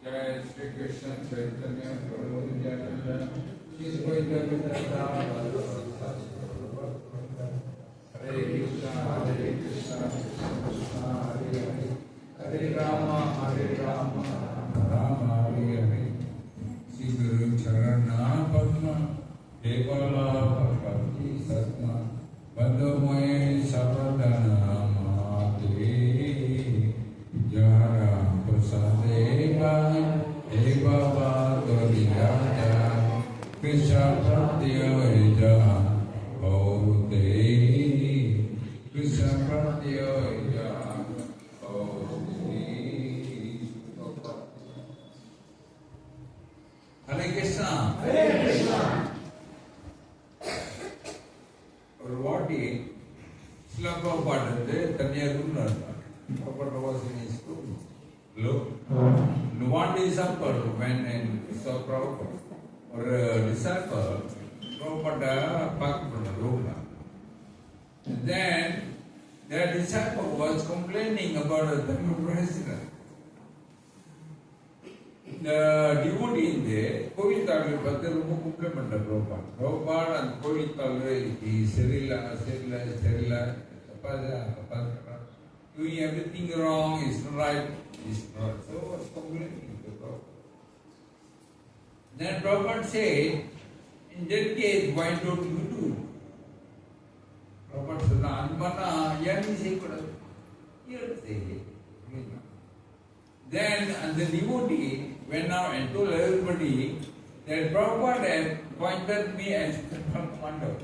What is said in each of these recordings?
Jai Shri Krishna Chaitanya Prabhu Nityananda Shri Advaita Gadadhara Hare Krishna Hare Krishna Krishna Hare Hare Hare Rama Rama Hare Hare Shri Guru Charana Padma Devala Bhakti Satma Bandhamoye Sabadana Mate Jara Prasadeva Eva Vadoriyata Krishna Pratyaja Bhaute Krishna Pratyaja Bhaute Hare Krishna Hare Krishna. ஒரு வாட்டி சில பாடுறது தனியாக இருந்தார் Prabhupada was in his school. Look, one disciple when in saw Prabhupada, or a disciple, Prabhupada parked from the room. Then their disciple was complaining about the president. The devotee in there, Kovital, but the room compliment of Prabhupada. Prabhupada and Kovital, he Serila, doing everything wrong, is right, is not. So I was complaining to Prabhupada. Then Prabhupada said, in that case, why don't you do? Prabhupada said, Anmana, yani say, here say. Then the devotee went out and told everybody that Prabhupada had pointed me as the commander.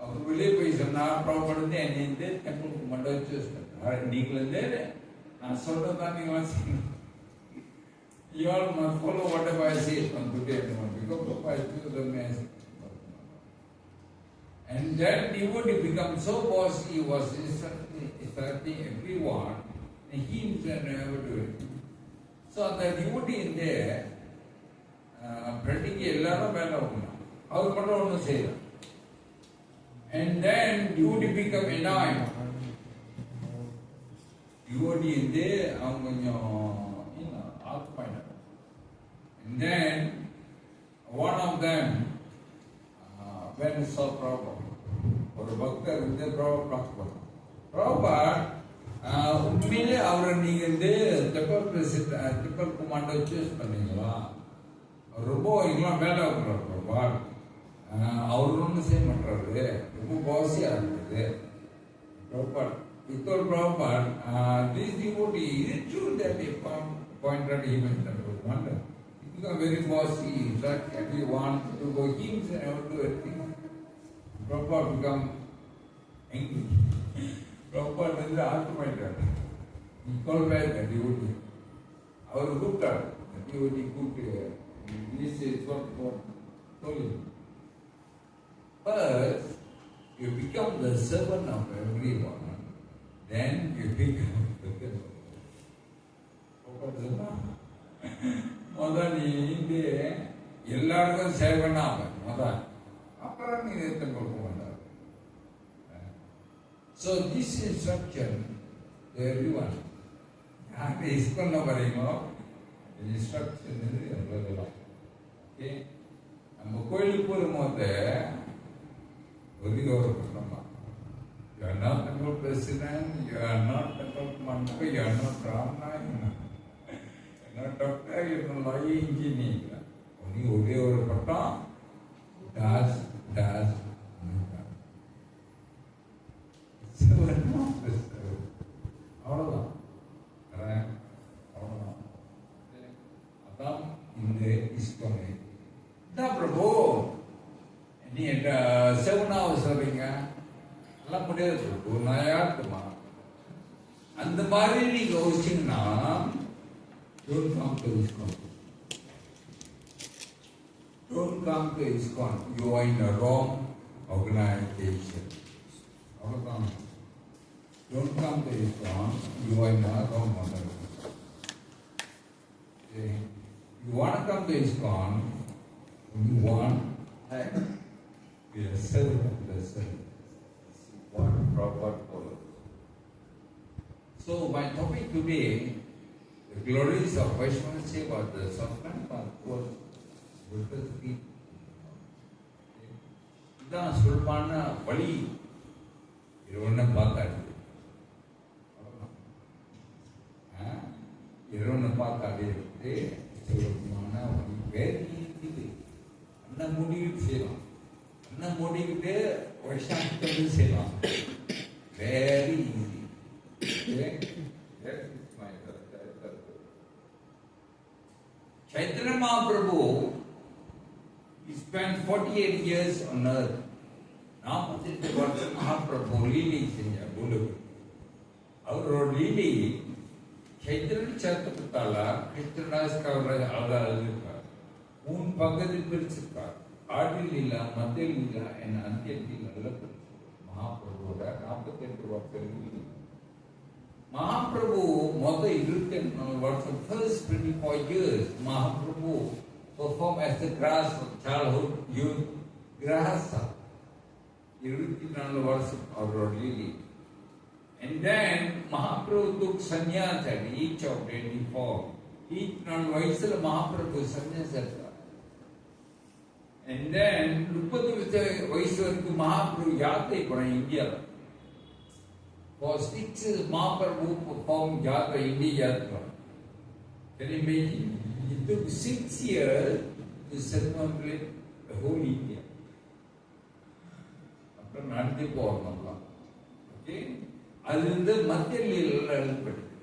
அவர் வெளியே போய் சொன்னார் property என்ன டெம்பிளுக்கு மட்டும் வச்சு நீங்களே நான் சொல்றதான் நீங்க வாசிக்கணும். You all must follow whatever I say from today onward because Prabhupada is to the message. And that devotee became so bossy, he was instructing everyone, and he himself never do it. So the devotee in there, practically எல்லாரும் வேலை பண்ணணும், அவர் மட்டும் ஒன்றும் செய்யலாம். And then devotee become annoyed. Devotee in there, அவங்க கொஞ்சம் occupied. And then one of them went and saw Prabhupada. ஒரு பக்தர் வந்து Prabhupada உண்மையிலே அவரை நீங்க வந்து டெப்பல் கமாண்டர் சூஸ் பண்ணீங்களா? ரொம்ப இதெல்லாம் வேலை வைக்கிறார் Prabhupada. அவர் ஒன்றும் செய்ய மாட்டாரு, ரொம்ப பாசியா இருக்குது. Prabhupada, he told Prabhupada, this devotee, is it true that they pointed him as temple commander? He became very bossy, that everyone to go hymns and never do anything. Prabhupada become angry. Prabhupada வந்து ஆக்குமாயிட்டார். He called back the devotee. அவர் கூப்பிட்டார், devotee கூப்பிட்டு, this is what God told him. First, you become the servant of everyone, then you become the God. முதல் நீ இங்கே எல்லாருக்கும் சேவை பண்ணாம அப்புறம் நீ கொடுக்க மாட்டார். So this instruction to everyone. யாருக்கு இஸ்கொல்ல வரீங்களோ instruction எவ்வளவுதான். ஓகே, நம்ம கோயிலுக்கு போகும்போது you are not the president, you are not the commander, you are not Ramna, you are not doctor, you are not lawyer, engineer. Only ஒரே ஒரு பட்டம் dash. அவ்வளோதான். அவ்வளோதான். அதான் இந்த இஸ்கோனை. இதான் பிரபு நீ செவனாவை சொல்றீங்க எல்லாம் முடியாது, நான் யாருக்குமா அந்த மாதிரி நீங்க யோசிச்சீங்கன்னா don't come to ISKCON. Don't come to ISKCON. You are in a wrong organization. அவ்வளோதான். don't come to ISKCON, you are not wrong. Okay. You want to come to ISKCON, you want to be a servant of the servant. One proper follower. So my topic today, the glories of Vaiṣṇava Seva, the suffering path towards Buddha's feet. இதுதான் சுலபான வழி. இது ஒன்று பார்த்தாரு, இது ஒன்று பார்த்தாலே இருக்கு. சுலபமான வழி வேறு இருக்குது. அண்ணன் மூடிக்கிட்டு செய்யலாம், அண்ணன் மூடிக்கிட்டு வருஷத்துக்கு செய்யலாம். Very easy. Chaitanya Mahaprabhu, he spent 48 years on earth. 48 வருஷம் மகாபிரபு லீலை செஞ்சார் பூலோகத்தில். அவரோட லீலை சைத்திரன் சேர்த்துக்கிட்டால கிருஷ்ணராஜ் அழுதிருக்கார். 3 பகுதி பிரிச்சிருக்கார். ஆடி லீலா, மத்திய லீலா, என் அந்திய லீலா. மகாபிரபுவோட 48 வருஷம் லீலை. Mahaprabhu, mother Yadurāj வருஷம், first 24 years, Mahaprabhu performed as the grass of childhood, youth, grahasa. 24 வருஷம் அவரோட லீலை. And then Mahaprabhu took sannyas at each of 24. Each 4 வயசுல Mahaprabhu sannyas எடுத்தார். And then 30 வயசு வரைக்கும் Mahaprabhu யாத்திரை போனார் இந்தியாவில். For 6 years, Mahaprabhu performed Yatra, India Yatra. Can you imagine? It took 6 years to circumambulate the whole India. After நடந்து போகலாம். Okay? அது வந்து மத்திய லீலையில் எழுதப்பட்டிருக்கு.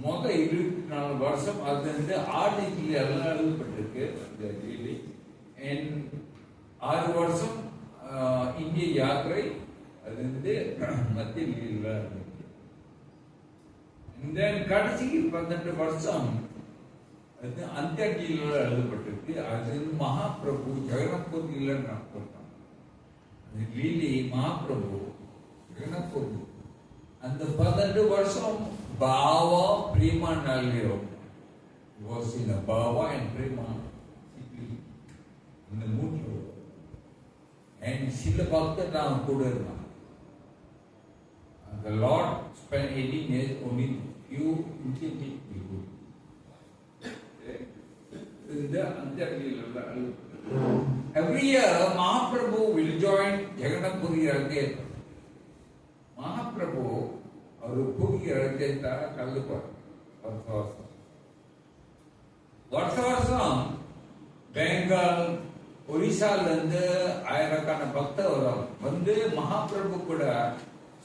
மொதல் 24 வருஷம் அது வந்து ஆடி லீலையில் எழுதப்பட்டிருக்கு அந்த லீலை. 6 வருஷம் இந்திய யாத்திரை அது வந்து மத்திய லீலையில். கடைசி 18 வருஷம் அது அந்த லீலையில் எழுதப்பட்டிருக்கு. அது மகாபிரபு ஜெகநாத்பூர் லீலை நடத்தினார். அந்த லீலை மகாபிரபு ஜெகநாத்பூர் அந்த 18 வருஷம் பாவா Prema நாளியோ was in a Bhava and Prema city in the Mutlu. And Srila Bhakta கூட இருந்தான். The Lord spent 18 years only few intimate people. Every year Mahaprabhu will join Jagannath Puri Rathayatra. Mahaprabhu our Puri Rathayatra கலந்துப்பார் வருஷம் வருஷம். பெங்கால், ஒரிசாலிருந்து ஆயிரக்கணக்கான பக்தர் வரும். வந்து மகாபிரபு கூட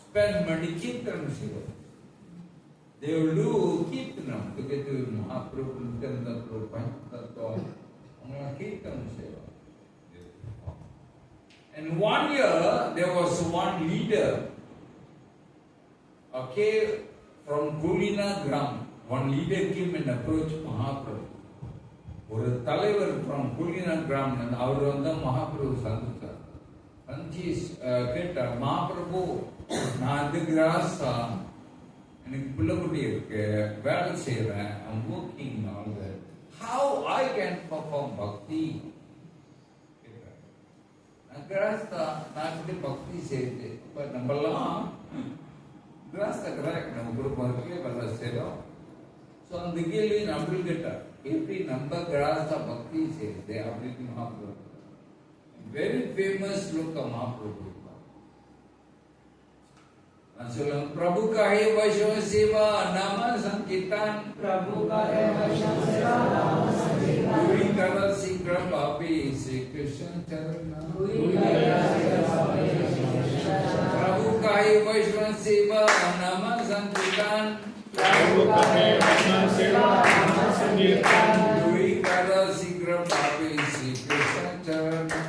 spend பண்ணி கீர்த்தனம் செய்வார். They will do Kirtanam together with Mahaprabhu, Nityananda, Panchatattva. அவங்க கீர்த்தனம் செய்வார். And one year there was one leader, okay, from Kulina Gram. One leader came and approached Mahaprabhu. ஒரு தலைவர் from Kulina Gram, அவர் வந்து மகாபிரபு சந்தித்தார். கேட்டார், மகாபிரபு நான் வந்து கிராஸா, எனக்கு பிள்ளைக்குட்டி இருக்கு, வேலை செய்யறேன், I'm working all that. How I can perform bhakti? கேட்டார். நான் கிராஸா, நான் எப்படி பக்தி செய்யுது? இப்ப நம்மெல்லாம் கிராஸா கரெக்ட், நம்ம குடும்பத்திலே வேலை செய்யறோம். ஸோ அந்த கேள்வி நம்மளுக்கு கேட்டார், எப்படி நம்ம கிராஸா பக்தி செய்யுது அப்படின்னு Mahaprabhu. Very famous look of Mahaprabhu. Nasalam Prabhu ka hai Vaiṣṇava Seva nama sankirtan. Prabhu ka hai Vaiṣṇava Seva nama sankirtan. Duri kara sigra papi Sri Kṛṣṇa charana. Duri kara sigra papi Sri Kṛṣṇa charana. Prabhu ka hai Vaiṣṇava Seva nama sankirtan. Prabhu ka hai Vaiṣṇava Seva nama sankirtan. Duri kara sigra papi Sri Kṛṣṇa charana.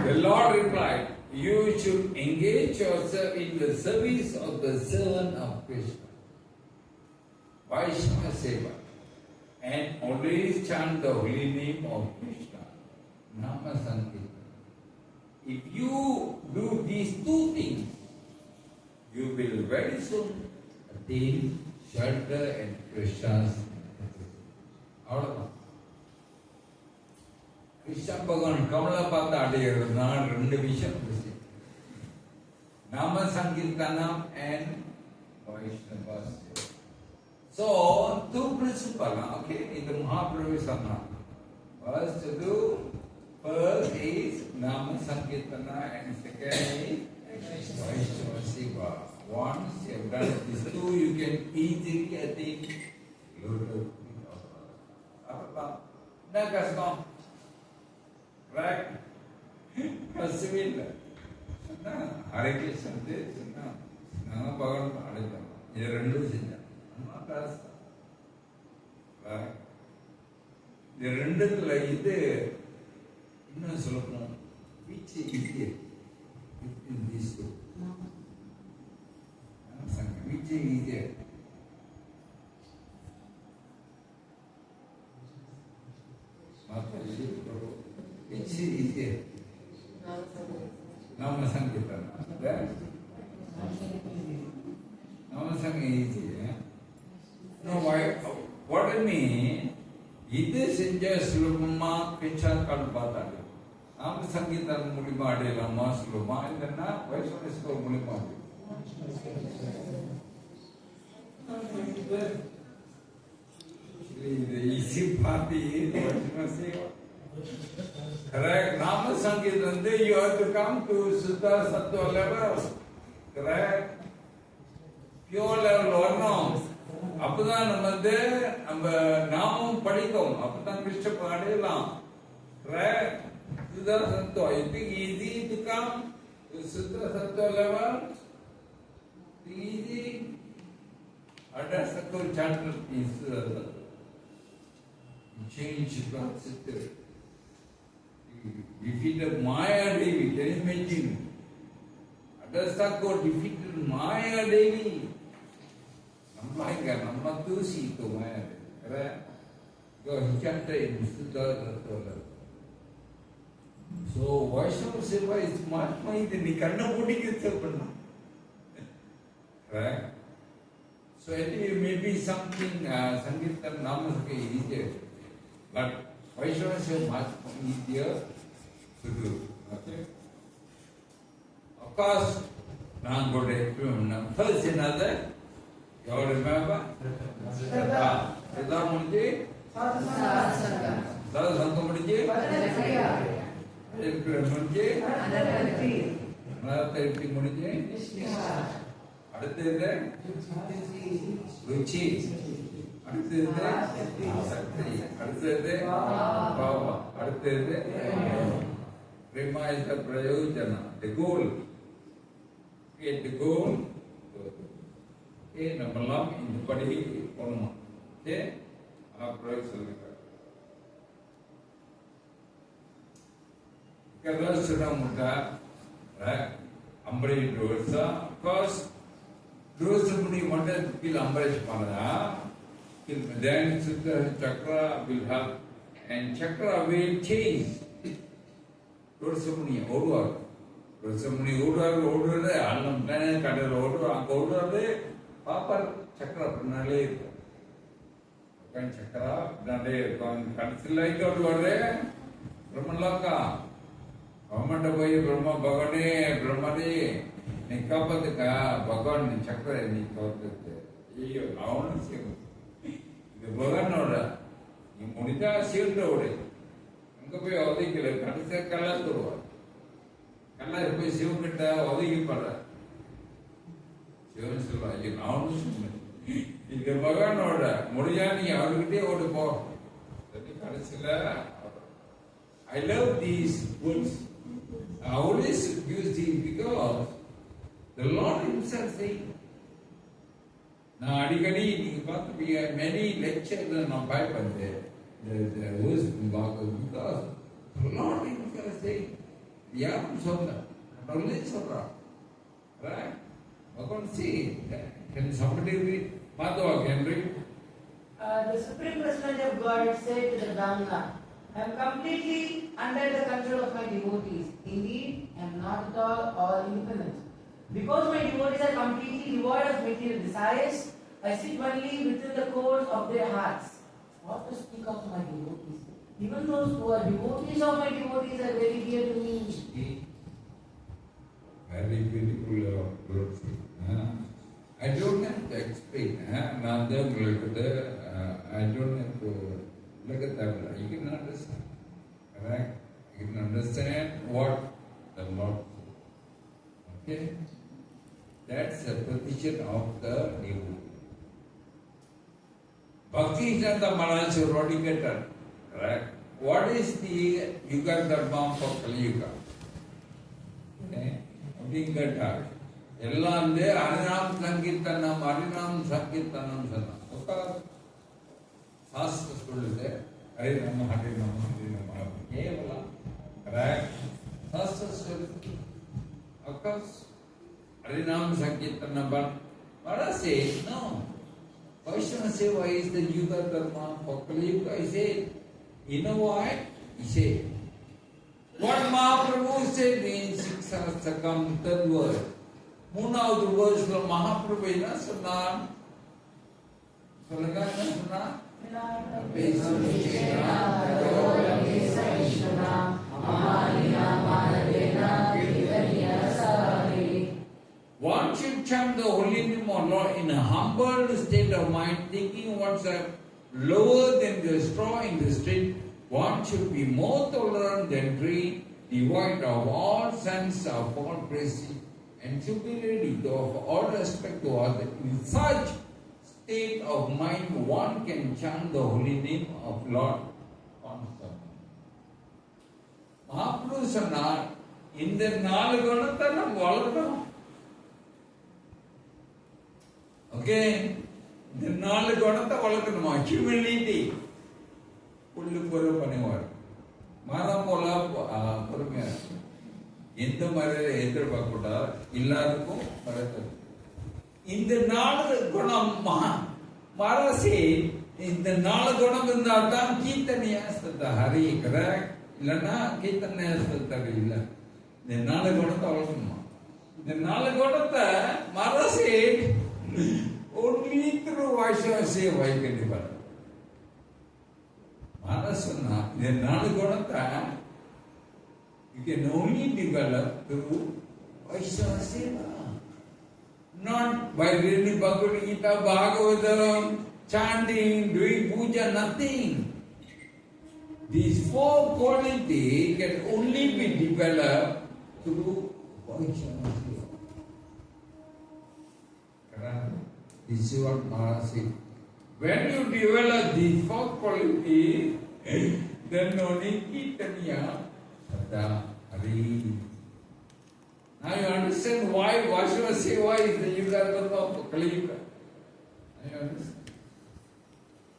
The Lord replied, you should engage yourself in the service of the Son of Kṛṣṇa, Vaiṣṇava Seva, and always chant the holy name of Kṛṣṇa, Nama Sankirtan. if you do these two things, you will very soon attain shelter and Krishna's. அவ்வளவுதான். கிருஷ்ண பகவான் கமலை பார்த்து அடையிறதுனா ரெண்டு விஷயம். நாம சங்கீர்த்தனம் and Vaiṣṇava. So, two principles, okay, in the Mahaprabhu Sana. First is Nama Sankirtana and second is Vaiṣṇava. Once you have done these two, you can easily attain lotus feet of God. No கஷ்டம். Right? கஷ்டமில்லை. Hare Krishnan சொன்னா நாங்கள் பகவான் அடைத்தோம். இது ரெண்டும் செஞ்சோம். இது ரெண்டுத்துல இது இன்னும் சொல்லணும். which is easier in these two? Which is easier? Which is easier? Nama Sankirtana. Nama Sankirtana is easy. No, why? What I mean? இது செஞ்ச சுலபமா கிருஷ்ணா பார்த்தாங்க. நாம சங்கீதம் மூலியமா அடையலாமா சுலபமா இல்லைன்னா வைஷ்ணவ மூலியமா இது ஈஸி பார்த்து correct. Nama Sankirtan, you have to come to Siddha Sattva level. Correct? Pure level வரணும். அப்பதான் நம்ம நாமும் படிக்கும். அப்பதான் கிருஷ்ண அடையலாம். Correct? Siddha Sattva. You think easy to come to Siddha Sattva level? Easy. Ada satu chapter is change the situation. Defeated Maya Devi, can you imagine? Adastako defeated Maya Devi. Namma tusi to Maya Devi. Correct? Because he can't say in Siddha. So Vaiṣṇava Seva is much more than he cannot put it itself. Correct? So it may be something, Sankirtan Namasake is easier. But Vaiṣṇava Seva is much easier to do. Okay? Of course, now I'm going to explain. First, another, you all remember? Seva. Seva Munji? Sada Sangha Munji? Munji? Anathariti Munji? அடுத்தது ருச்சி, அடுத்தது சக்தி, அடுத்தது பாவம், அடுத்தது Prema is the பிரயோஜனா, the goal. Okay, the goal. Okay, நம்மெல்லாம் இந்த படி போகணும். Okay, அப்புறம் சொல்லுங்க. Kṛṣṇa முட்டா, Ambarish Dosa. Of course, Dosa Muni wanted to kill Ambarish Panada. Then Chakra will help, and Chakra will change. Dosa Muni over. Dosa Muni over, Alam Planet, Kadar over, Papa Chakra Pranale. Kan Chakra, Nade, Kansilai over, Ramalaka. Amanda boy Brahma Bhagane, Brahmade, Nikapataka, Bhagan, Chakra, and Nikapataka. You own him. The Bhagan order. You Munita shield over it. Unkape Odi killer, Kansa Kalatura. Kala is Shivita, Odi Pada. Shivasula, you own him. In the Bhagan order, Muriani, Audi or the Bob. I love these words. I always use these because the Lord Himself said. Now, Adikadi, we have many lectures on the Bible there. The words because the Lord Himself said, Yam Sota, only Sota. Right? I can't see. Can somebody read? Madhava, can read? The Supreme Personality of God said to the Ganga, I am completely under the control of my devotees. Indeed, I am not at all independent. Because my devotees are completely devoid of material desires, I sit only within the cores of their hearts. What to speak of my devotees? Even those who are devotees of my devotees are very dear to me. Very beautiful words. I don't have to explain. I don't have to look at that. You can understand. Correct? You can understand what the Lord said. Okay? That's a position of the devotee. Bhakti Siddhanta Maharaj already get that. Correct? What is the Yuga Dharma for Kali Yuga? Okay? Abhinghata. Ella ande Harinam Sankirtanam Sana. Oka Sastra Skulide, Harinam. Kevala. Correct? Sastra Skulide. Of course, Harinam Sankirtanam. But Maharaj says, no. Vaiṣṇava Seva is the Yuga Dharma for Kali Yuga. He said, you know what? He said, what Mahaprabhu said in Siksasakam, third verse. மூணாவது வேர்ஸ்ல மகாபிரபு என்ன சொன்னார்? சொல்லுங்க, என்ன சொன்னார்? One should chant the holy name of Lord in a humble state of mind, thinking oneself lower than the straw in the street. One should be more tolerant than tree, devoid of all sense of all praise, and should be ready to offer all respect to others. In such state of mind, one can chant the holy name of Lord constantly. Mahaprabhu சொன்னார், இந்த 4 குணத்தை நம்ம வளர்க்கணும். Okay, இந்த 4 குணத்தை வளர்க்கணுமா? Humility, புல்லு பொறு பண்ணுவார், மரம் போல பொறுமையா இருக்கு. எந்த மாதிரி எதிர்பார்க்க கூடாது, எல்லாருக்கும் வளர்க்கணும். இந்த 4 குணம் மரசி, இந்த 4 குணம் இருந்தால் தான் கீர்த்தனையா சொல்ற ஹரி. கரெக்ட்? இல்லைன்னா கீர்த்தனையா சொல்றது இல்லை. இந்த 4 குணத்தை வளர்க்கணுமா? இந்த 4 குணத்தை மரசி only through Vaiṣṇava Seva you can develop. Maharaj சொன்னா, இந்த 4 குணத்தை you can only develop through Vaiṣṇava Seva. Not by reading Bhagavad Gita, Bhagavatam, chanting, doing puja, nothing. These 4 qualities can only be developed through Vaiṣṇava Seva. Correct? This is what Maharaj said. When you develop these 4 qualities, then only Kirtaniya Sada Hari. Now you understand why Vaiṣṇava Seva is the Yuga of Kali Yuga. Now you understand?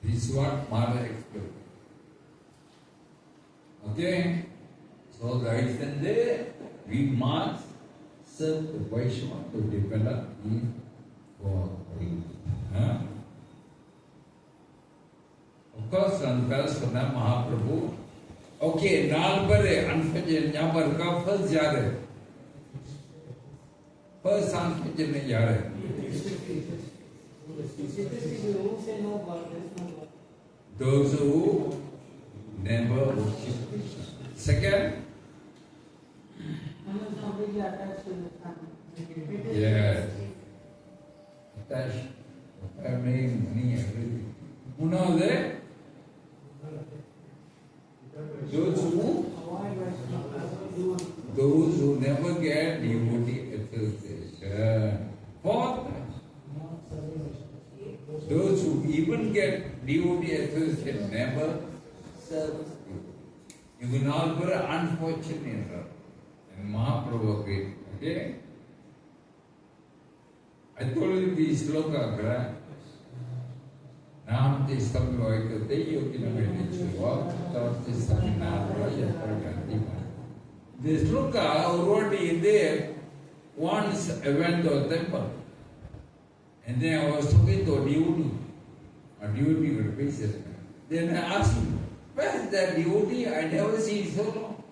This is what Maharaj explained. Okay? So right then there, we must serve the Vaiṣṇava to develop these 4 qualities. Of course, சொன்ன Mahaprabhu. Okay, 4 பேர் அன்ஃபர்ச்சுனேட் ஞாபகம் இருக்கா? First யாரு? First unfortunate yare. Those who never worship Krishna. Second, yes, attached, family, money, everything. Munavade, those who never get devotee association. Fourth, those who even get devotee association never serve you. You will not be unfortunate. And Mahaprabhu agreed. Okay? I told you this sloka, correct? Nam tistam vaikate yogina vedichva tastisam nāra yatragantima. This sloka already there once I went to a temple. And then I was talking to a devotee would be patient. Then I asked him, Where is that devotee? I never see so long.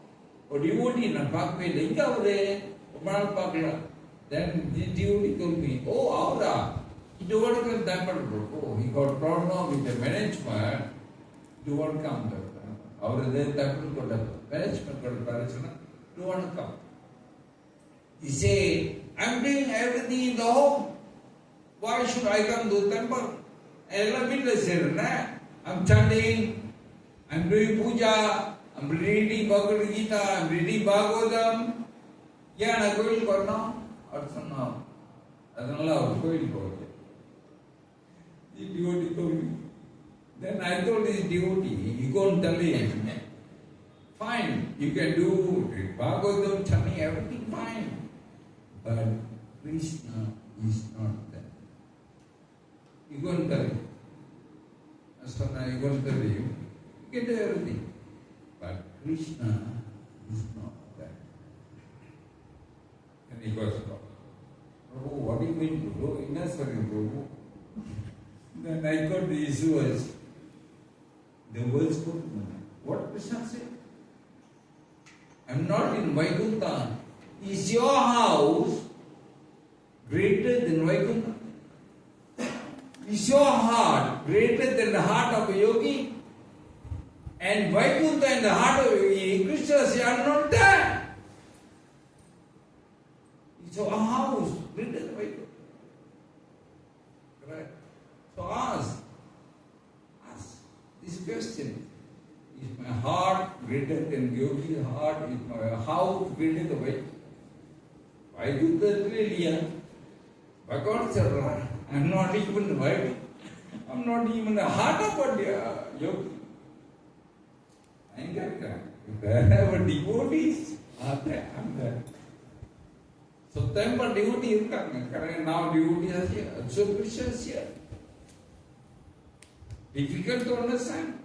Oh, devotee, na pakme linga avre, umal pakla. Then the devotee told me, oh, Aura, he don't want to come temple. Oh, he got problem with the management. Do want to come there. Aura there temple got management got parachana. Do want to come. He said, I'm doing everything in the home. Why should I come to the temple? I'm chanting, I'm doing puja, I'm reading Bhagavad Gita, I'm reading Bhagavatam. Yeah, I'm going to go now. No. I don't know, I'm going to go. The devotee told me. Then I told this devotee, you go and tell him, fine, you can do Bhagavatam, chanting, everything fine. But Kṛṣṇa is not there. You go and tell him. Asana, you go and tell him, you can do everything. But Kṛṣṇa is not there. And he goes, Prabhu, what do you mean, Prabhu? Innasari, Prabhu. Then I got the issues. The words put, what Kṛṣṇa said? I'm not in Vaikuntha. Is your house greater than Vaikuntha? Is your heart greater than the heart of a yogi? And Vaikuntha and the heart of a yogi, Kṛṣṇa are not there. Is your house greater than Vaikuntha? Correct? So ask this question. Is my heart greater than yogi's heart? Is my house greater than Vaikuntha? Vaikuntha is really Bhagavan said, I'm not even the Vaikuntha. I'm not even the heart of a yogi. I get that. Wherever devotees are there, I'm there. So temple devotee is coming. Now devotees are here. So Kṛṣṇa is here. Difficult to understand.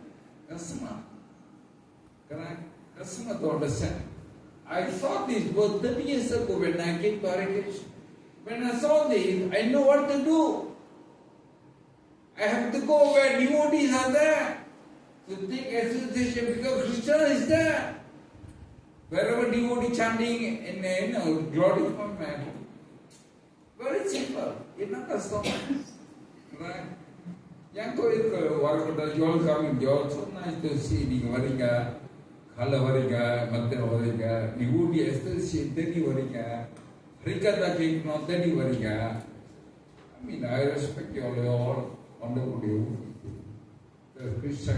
Kṛṣṇa. Correct? Kṛṣṇa to understand. I saw this was 30 years ago when I came to Hare Krishna. When I saw this, I know what to do. I have to go where devotees are there. To take association because Kṛṣṇa is there. Wherever devotee chanting in glory from man. Very simple. It's not custom. Right? Yang you all come, you all so nice to see the Variga, Kala Variga, Matra Variga, devotee association, Teni Variga, Rikata King, not Teni Variga. I mean, I respect you all wonderful devotees. The Kṛṣṇa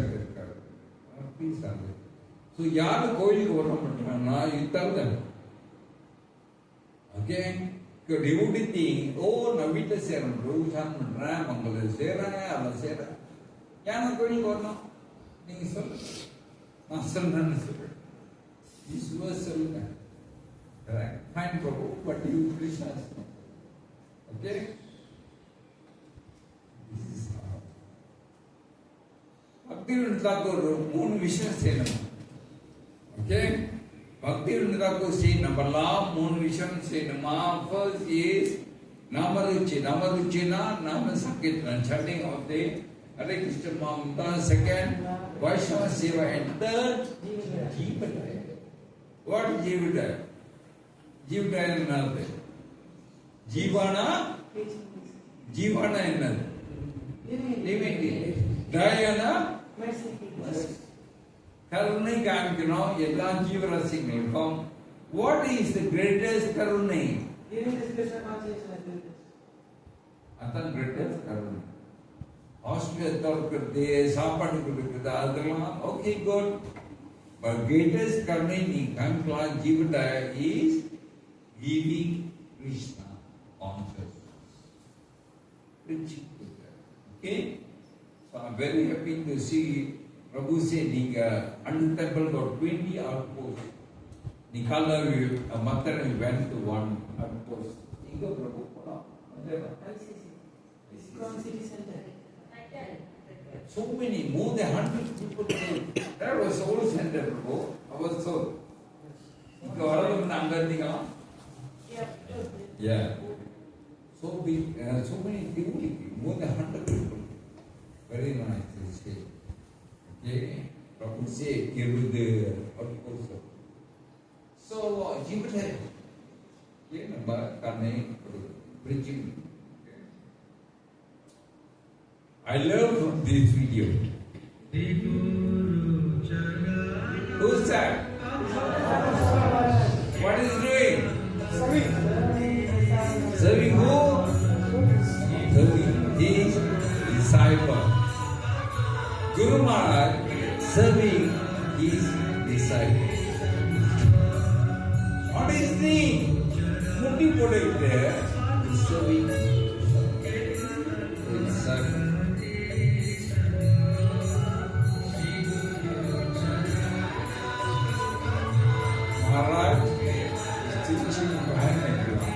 please stand there. So, yaar koi government, you tell them. Okay? Because devotee thing, oh, Navita Sera, Roshan, Ram, Mangala Sera, Allah Sera. Yana koi government. Ning so. Master Nana Sera. This was Sera. Correct? Fine, Prabhu, but you Kṛṣṇa. Okay? This is how. Bhakti Thakur, moon vision saying. Okay? Bhakti Thakur saying, Namalam, moon vision saying, first is Namaruchi, Namaruchina, Namasakirtan, chanting of the Hare Krishna Mamta, second, Vaiṣṇava Seva, and third, Jivadaya. What is Jivadaya? Jivadaya is another. Jivana? Jivana is another. Living. Dayana? Mercy. Karunai Kankino, Yadurāj Jivarasingal. What is the greatest Karunai? Giving this Krishna consciousness is greatest. Athan greatest Karunai. Hospital Torkarte, Sapadu Kurikata, okay, good. But greatest Karunai Kankla Jivadaya is giving Kṛṣṇa consciousness. Okay? So I'm very happy to see Prabhu said, under temple got 20 outposts. Nikala, Matara went to one outpost. Ingo Prabhu, City Center. so many, more than 100 people came. That was old center, Prabhu. I was so. Yeah. So big, so many people, more than 100 people. Very nice to see. Okay. Prabhu say, what also. So, Jupiter, preaching. I love this video. Who's that? What is doing? Serving who? Serving his disciple. Guru Maharaj serving his disciple. What is the Mutti Podekte is serving his disciple. Maharaj is teaching behind the ground.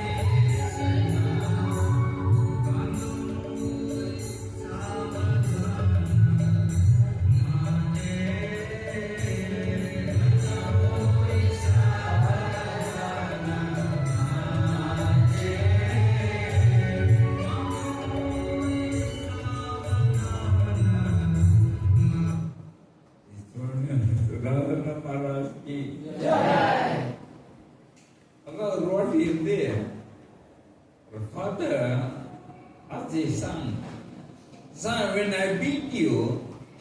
What is there? The father asked his son, "Son, when I beat you,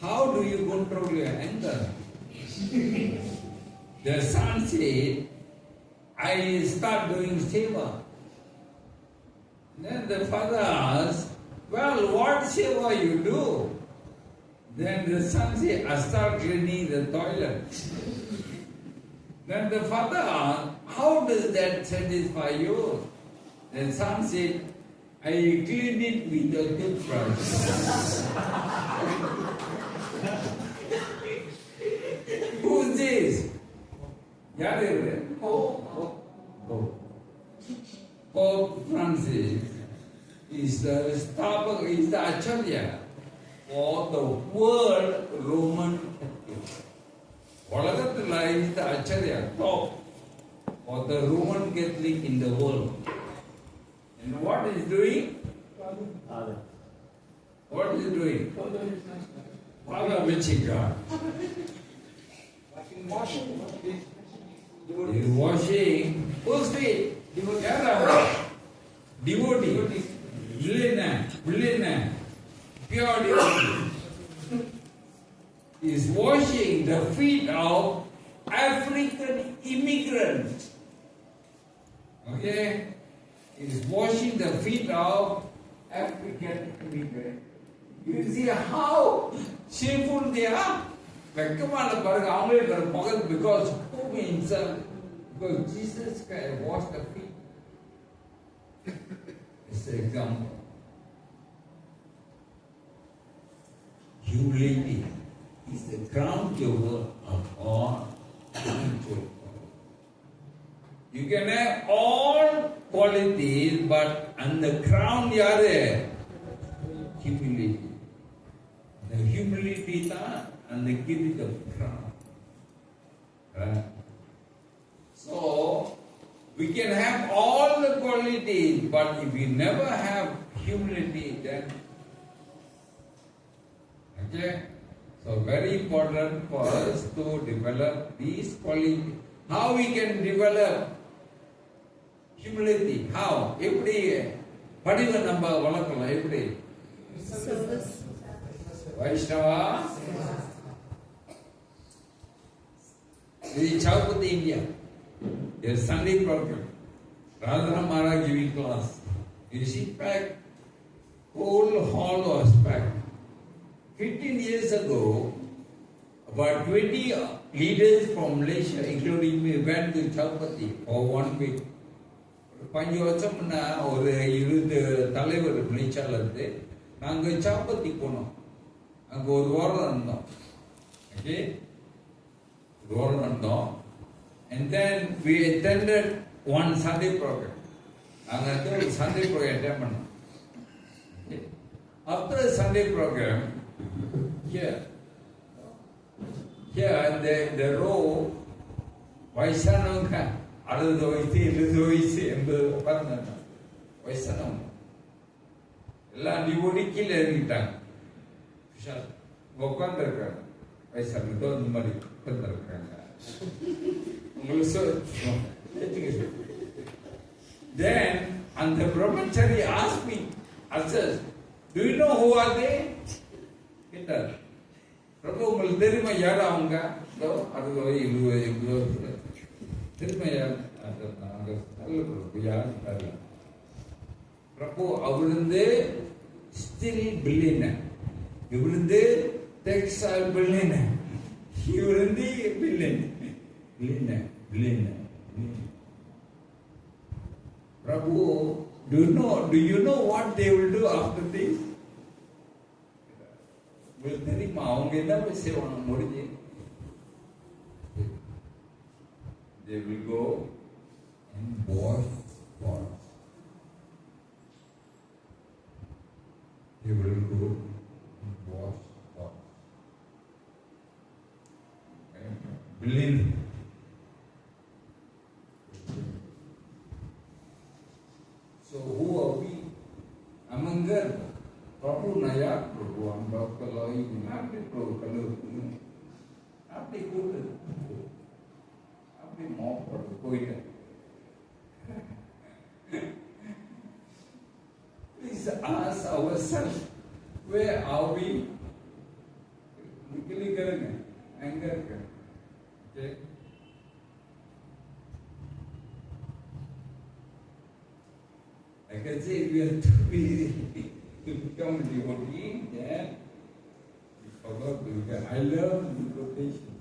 how do you control your anger?" The son said, "I start doing Seva." Then the father asked, "Well, what Seva you do?" Then the son said, "I start cleaning the toilet." Then the father asked, "How does that satisfy you?" The son said, "I clean it with a toothbrush." Who's this? Yadurāj. Pope Francis is the Acharya for the world Roman Catholic. Uலகத்துல is the Acharya, top for the Roman Catholic in the world. And what is doing? What is doing? Father Vaiṣṇava. He is washing. Whose feet? Devotee. Villain. Pure devotee. Is washing the feet of African immigrants. Okay? Is washing the feet of African immigrants. You see how shameful they are? Because who himself? Because Jesus Christ washed the feet. It's an example. Humility is the crown jewel of all spiritual qualities. You can have all qualities, but on the crown, yare humility. The humility and the gift of crown. Right? So we can have all the qualities, but if we never have humility, then okay. So very important for us to develop these qualities. How we can develop humility? How? எப்படி படிவ நம்ம வளர்க்கலாம் எப்படி? Vaiṣṇava. This is Chowpathy, India. There's Sunday program. Radhana Maharaj giving class. You sit back, whole hall was packed. 15 years ago, about 20 leaders from Malaysia, including me, went to Chowpathy for 1 week. 5 வருஷம் முன்ன ஒரு 20 தலைவர் மலேசியால இருந்து நாங்க சவுப்பத்தி போனோம். அங்க ஒரு வாரம் இருந்தோம். ஓகே, ஒரு வாரம் இருந்தோம். And then we attended one Sunday program. நாங்க ஒரு Sunday program attend பண்ணோம். Okay. After the Sunday program, here the row Vaiṣṇava 60 வயசு 70 வயசு 80 உட்கார்ந்து வயசானவங்க எல்லாம் டிவோடி கீழே இறங்கிட்டாங்க. உட்கார்ந்து இருக்காங்க. வயசானதோ இந்த மாதிரி இருக்காங்க. உங்களுக்கு then and the brahmachari asked me, Arsas, do you know who are they? கேட்டார். பிரபு உங்களுக்கு தெரியுமா யாரா அவங்க? தெரியுமா யார்? நல்ல பிரபு யாரு? பிரபு அவருந்து ஸ்டில் பில்லியனர், இவருந்து டெக்ஸ்டைல் பில்லியனர், இவருந்து billionaire. Prabhu, do you know what they will do after this? உங்களுக்கு தெரியுமா அவங்க என்ன செய்வாங்க முடிஞ்சு? They will go and wash pots. They will go and wash pots. Billion. So who are we? Amangar, Prabhu Nayak Prabhu, Ambakalayi, Nabi Prabhu Kalu, Nabi Kudu, Nabi Mo Prabhu Koida. Please ask ourselves, where are we? Nikli karenge, anger karenge. Okay? I can say we are too busy to become a devotee, then we forgot to become. I love devotion.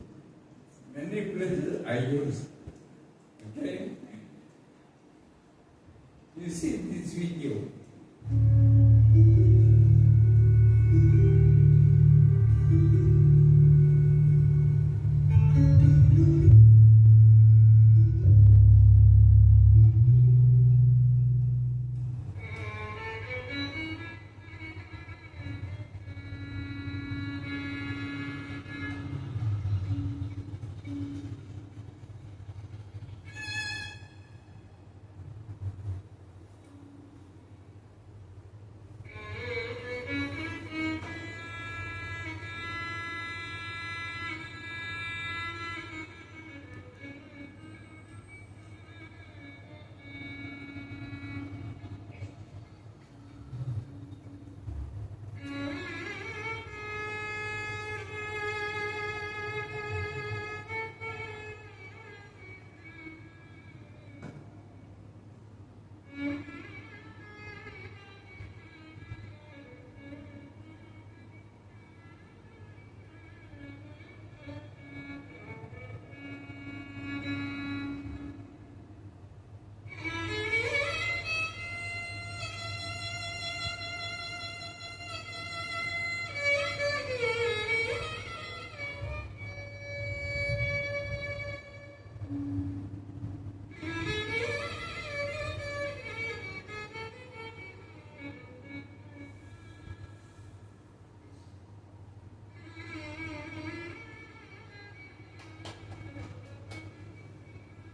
Many places I use. Okay? You see this video.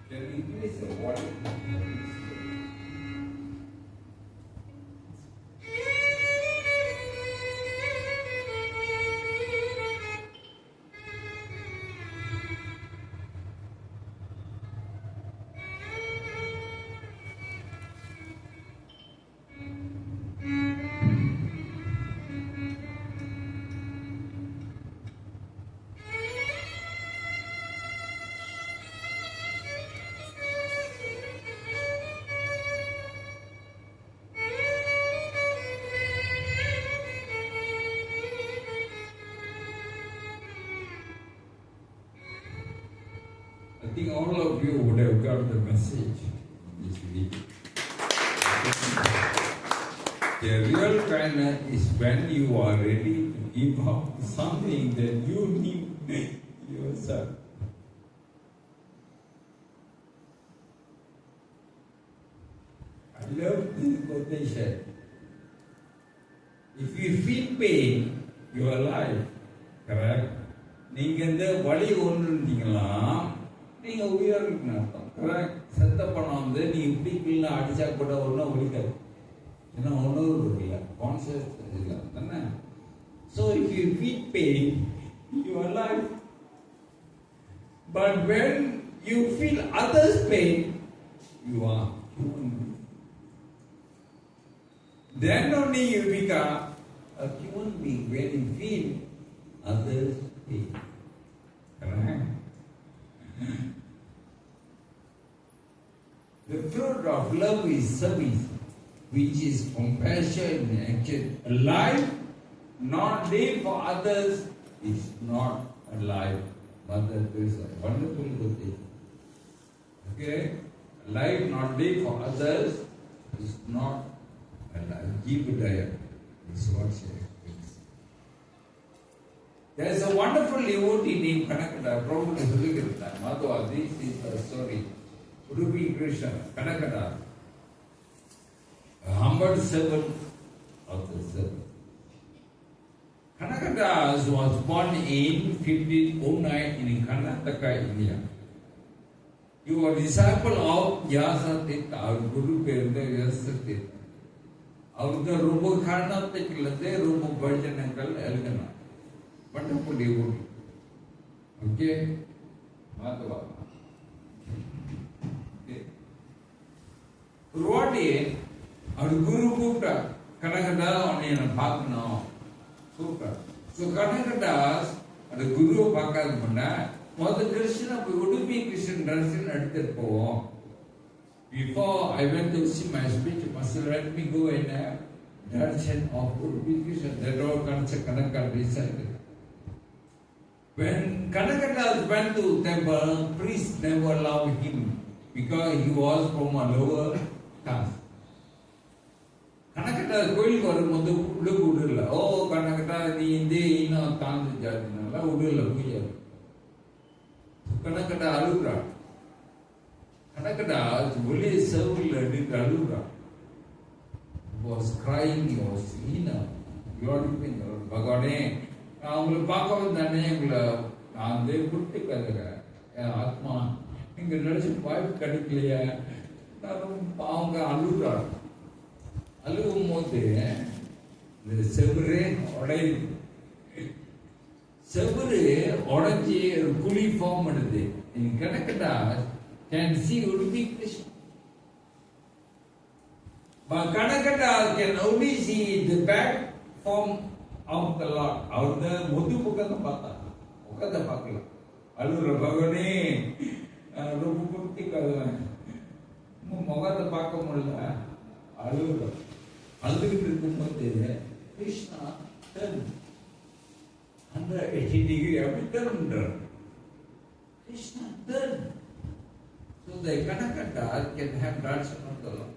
Can we place a water? I think all of you would have got the message in this video. The real kindness is when you are ready to give up something that you need yourself. I love this quotation. If you feel pain, you are alive. Correct? நீங்க இந்த வலி ஒன்று இருந்தீங்களா நீங்க உயிரா இருக்குன்னு அர்த்தம். Correct? செத்த பணம் வந்து நீ இப்படி கீழே அடிச்சா கூட ஒன்றும் ஒழிக்காது. ஏன்னா உணர்வு இருக்குல்ல, கான்சியஸ் இல்லை தானே. So if you feel pain you are alive. But when you feel others' pain, you are human being. Then only you become a human being when you feel others' pain. Correct? The fruit of love is service, which is compassion and action. A life not lived for others is not a life. Mother Teresa, wonderful good thing. Okay? A life not lived for others is not a life. Jivadaya is what she explains. There is a wonderful devotee named Kanakada. Prabhu is looking at that. Madhava, this is the story. Udupi Kṛṣṇa, Kanakada, a humble servant of the servant. Kanakada was born in 1509 in Karnataka, India. He was a disciple of Vyasa Tirtha, our Guru Perda Vyasa Tirtha. Avurda Rubu Karnataka, Rubu Bhajanakal Elgana. Wonderful devotee. Okay? Madhava. One day, our Guru கூப்பிட்டார் கனகடா உன்னை நான் பார்க்கணும் கூப்பிட்டார். So கனகடாஸ் அந்த குருவை பார்க்காத முன்னா முதல் கிருஷ்ணா போய் உடுப்பி கிருஷ்ணன் தரிசனம் எடுத்துட்டு போவோம். Before I went to see my speech, Master let me go and have darshan of Udupi Krishna. That all Kanakada decided. When Kanakadas went to temple, priests never allowed him because he was from a lower caste. Kanakada கோயிலுக்கு வரும்போது உள்ளுக்கு விடல. ஓ கனகடா நீ இந்த இன்னும் தாழ்ந்த ஜாதினால விடல பூஜை. கனகடா அழுகுறா. கனகடா வெளியே சர்வில் அடிட்டு அழுகுறா. Was crying, he was glorifying பகவானே நான் உங்களை பார்க்க வந்தானே எங்களை நான் வந்து குட்டி கதைக்கிறேன் என் ஆத்மா இங்க நினைச்சு வாய்ப்பு கிடைக்கலையா அவங்க அழுகுறாரு. அழுகும் போது இந்த செவரு உடையுது. செவரு உடைஞ்சி ஒரு குழி form எடுது. கணக்கட்டா can see Udupi Krishna. But Kanakada can only see the back form of the Lord. அவருடைய முது முகத்தை பார்த்தா முகத்தை பார்க்கல. அழுகுற பகவானே ரொம்ப குட்டி கதை முகத்தை பார்க்க முடியல அழுகுற. அழுதுகிட்டு இருக்கும்போது கிருஷ்ணா turn 180 degree அப்படி turn பண்றார். Krishna turn. So the Kanakada can have darshan of the Lord.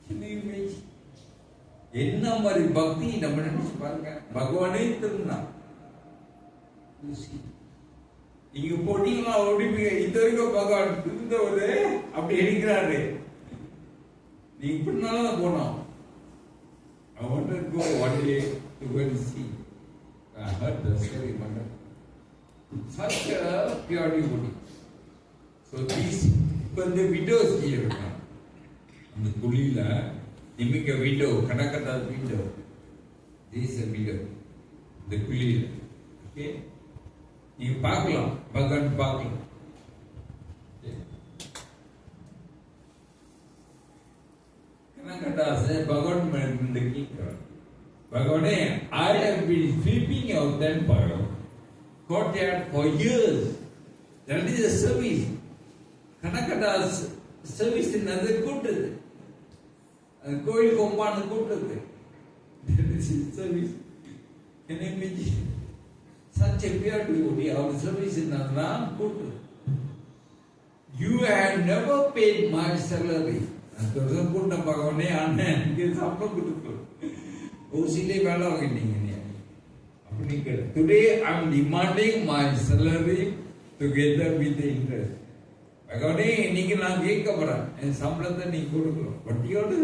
Can you imagine? என்ன மாதிரி பக்தி நம்ம நினைச்சு பாருங்க. பகவானே திருநா இங்க போட்டீங்களா ஓடிப்பீங்க. இது வரைக்கும் பகவான் இருந்தவரு அப்படி எடுக்கிறாரு. நீ இப்படினாலும் போனோம். I wanted to go one day to go and see. I heard the story. Such a pure devotee. So these இப்ப இந்த widows here இருக்காங்க. அந்த குழியில you make a window, Kanakada window. This is a window. The குழியில. Okay? நீங்க பார்க்கலாம். பகவான் பார்க்கலாம். Kanakada says, Bhagavan in the kingdom. Bhagavane, I have been sweeping your temple, courtyard for years. That is a service. Kanakada's service is another good. கோயில் கொம்பான்னு கூப்பிட்டு service என்ன such a pure devotee, our service is not good. You have never paid my salary. தோசம் கூட்ட பகவானே அண்ணன் எனக்கு சம்பளம் கொடுக்கணும். ஓசிலே வேலை வாங்கிட்டீங்க அப்படி கேட்டு today I am demanding my salary together with the interest. பகவானே இன்னைக்கு நான் கேட்க போறேன் என் சம்பளத்தை நீ கொடுக்கணும் வட்டியோடு.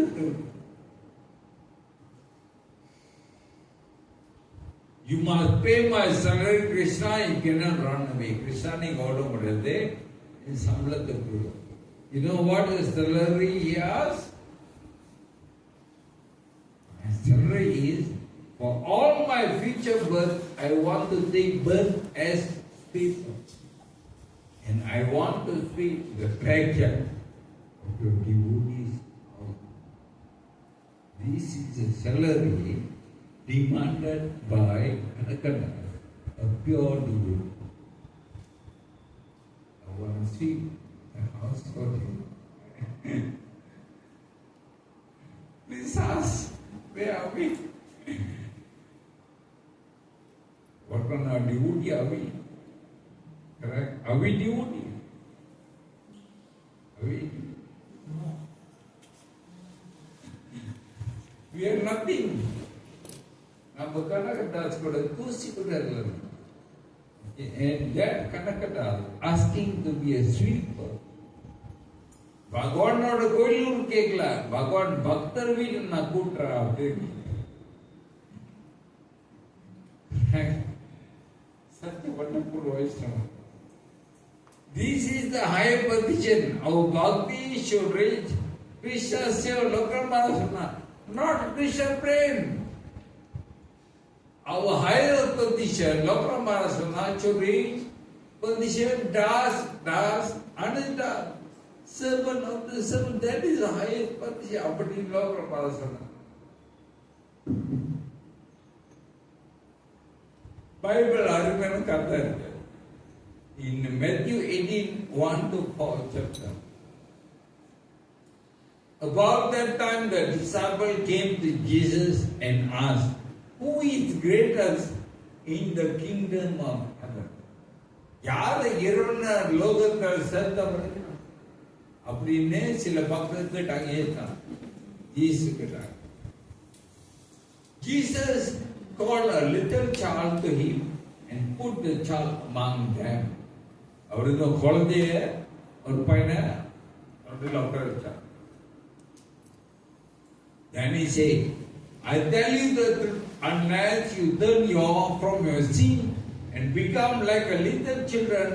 You must pay my salary, Kṛṣṇa. You cannot run away. Kṛṣṇa நீங்க ஓட முடியாது. என் சம்பளத்தை கொடு. You know what is salary he has? Salary is For all my future birth, I want to take birth as people. And I want to speak the treasure of your devotees. This is a salary demanded by Kṛṣṇa, a pure devotee. I want to see the house for him. Please ask, where are we? What kind of devotee are we? Correct? Are we devotee? Are we? No. We are nothing. நம்ம கணக்கட்டாஸ் கூட தூசி கூட இல்லை. And that கணக்கட்டாஸ் asking to be a sweeper. பகவானோட கோயிலும் கேட்கல, பகவான் பக்தர் வீடு நான் கூட்டுறா அப்படின்னு. Such a wonderful Vaiṣṇava. This is the higher position. Our bhakti should reach Kṛṣṇa Seva Lokamāsana, not Kṛṣṇa Prem. Our higher position, Lokamāsana, should reach position Das, Ananda, servant of the servant. That is the highest position. Apadi Lokamāsana. Bible argument करता है. In Matthew 18:1-4 chapter. About that time, the disciple came to Jesus and asked, "Who is greatest in the kingdom of heaven?" யார் இறைவன லோகத்தில் சேர்ந்தவர் அப்படின்னு சில பக்தர்கள் கேட்டாங்க. ஏற்றான் Jesus கேட்டாங்க. Jesus called a little child to him and put the child among them. அவருக்கு குழந்தைய ஒரு பையனை உட்கார வச்சார். Then he said, I tell you the truth, unless you turn from your sin and become like a little children,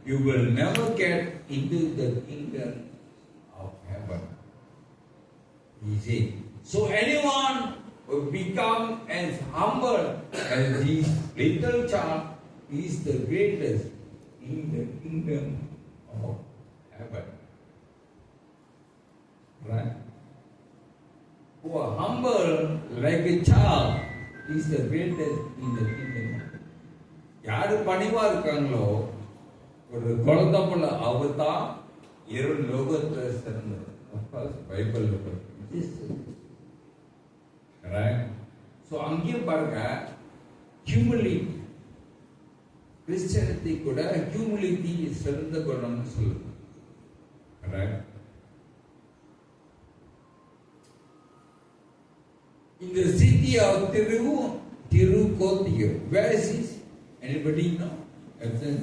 you will never get into the kingdom of heaven. He said, so anyone who become as humble as this little child is the greatest in the kingdom of heaven. Right? Who are humble like a child is the greatest in the kingdom. யாரு பணிவா இருக்காங்களோ ஒரு குழந்தை போல அவர் தான் இரு லோகத்தை சிறந்தது. பைபிள் ஸோ அங்கேயும் பாருங்க ஹியூமிலிட்டி. கிறிஸ்டியனிட்டி கூட ஹியூமிலிட்டி சிறந்த குணம்னு சொல்லுது. In the city of Tirukottiyo, where is this? Anybody know?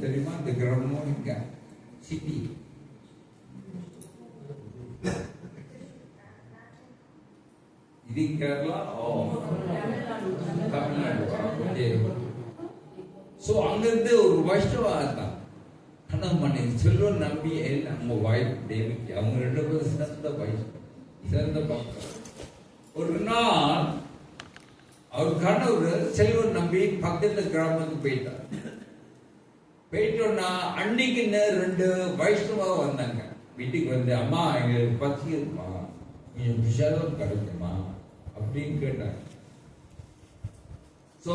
தெரியுமா? The Gramonica city. இது கேரளா தமிழ்நாடு. ஸோ அங்கிருந்து ஒரு வைஷ்ணவா தான் கணவன் செல்வன் நம்பி நம்ம வாய்ப்பு தேவிக்கு அவங்க 2 பேரும் சிறந்த வைஷ்ணவ சிறந்த பக்தர். ஒரு நாள் அவர் கணவர் செல்வன் நம்பி பக்கத்து கிராமத்துக்கு போயிட்டார். போயிட்டோன்னா அன்னைக்கு 2 வைஷ்ணவா வந்தாங்க வீட்டுக்கு வந்து, அம்மா எங்களுக்கு பசி இருக்குமா, கொஞ்சம் விஷாலம் கிடைக்குமா அப்படின்னு கேட்டாங்க. ஸோ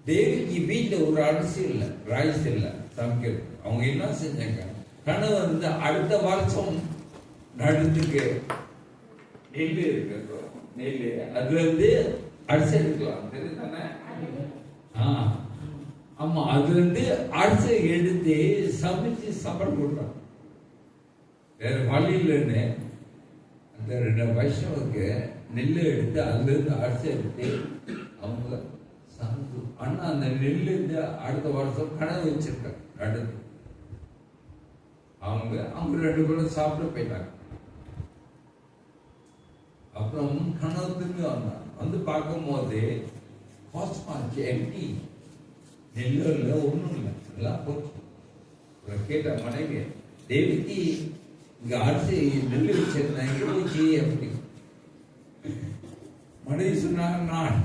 தேவிக்கு வீட்டில் ஒரு அரிசி இல்லை, ரைஸ் இல்லை சமைக்கிறது. அவங்க என்ன செஞ்சாங்க, கணவர் வந்து அடுத்த வருஷம் நடுத்துக்கு நெல் இருக்கு, நெல் அதுல இருந்து அரிசி எடுக்கலாம் தெரியுதானே? ஆமா, அதுல இருந்து அரிசி எடுத்து சமைச்சு சாப்பாடு போடுறாங்க. வேற வழி இல்லைன்னு அந்த 2 வைஷ்ணவுக்கு நெல் எடுத்து அதுல இருந்து அரிசி எடுத்து அவங்க சமைச்சு. ஆனா அந்த நெல் இருந்து அடுத்த வருஷம் கனவு வச்சிருக்காங்க அடுத்து. அவங்க 2 பேரும் சாப்பிட்டு போயிட்டாங்க. அப்புறம் கனவு திரும்பி வந்தாங்க. வந்து பார்க்கும் போது ஹாஸ்பாச்சு எம்டி, நெல்லு இல்லை, ஒன்றும் இல்லை, எல்லாம் போச்சு. கேட்ட மனைவி, தேவிக்கு இங்க அரிசி நெல் வச்சிருந்தாங்க போச்சு அப்படி. மனைவி சொன்னாங்க, நான்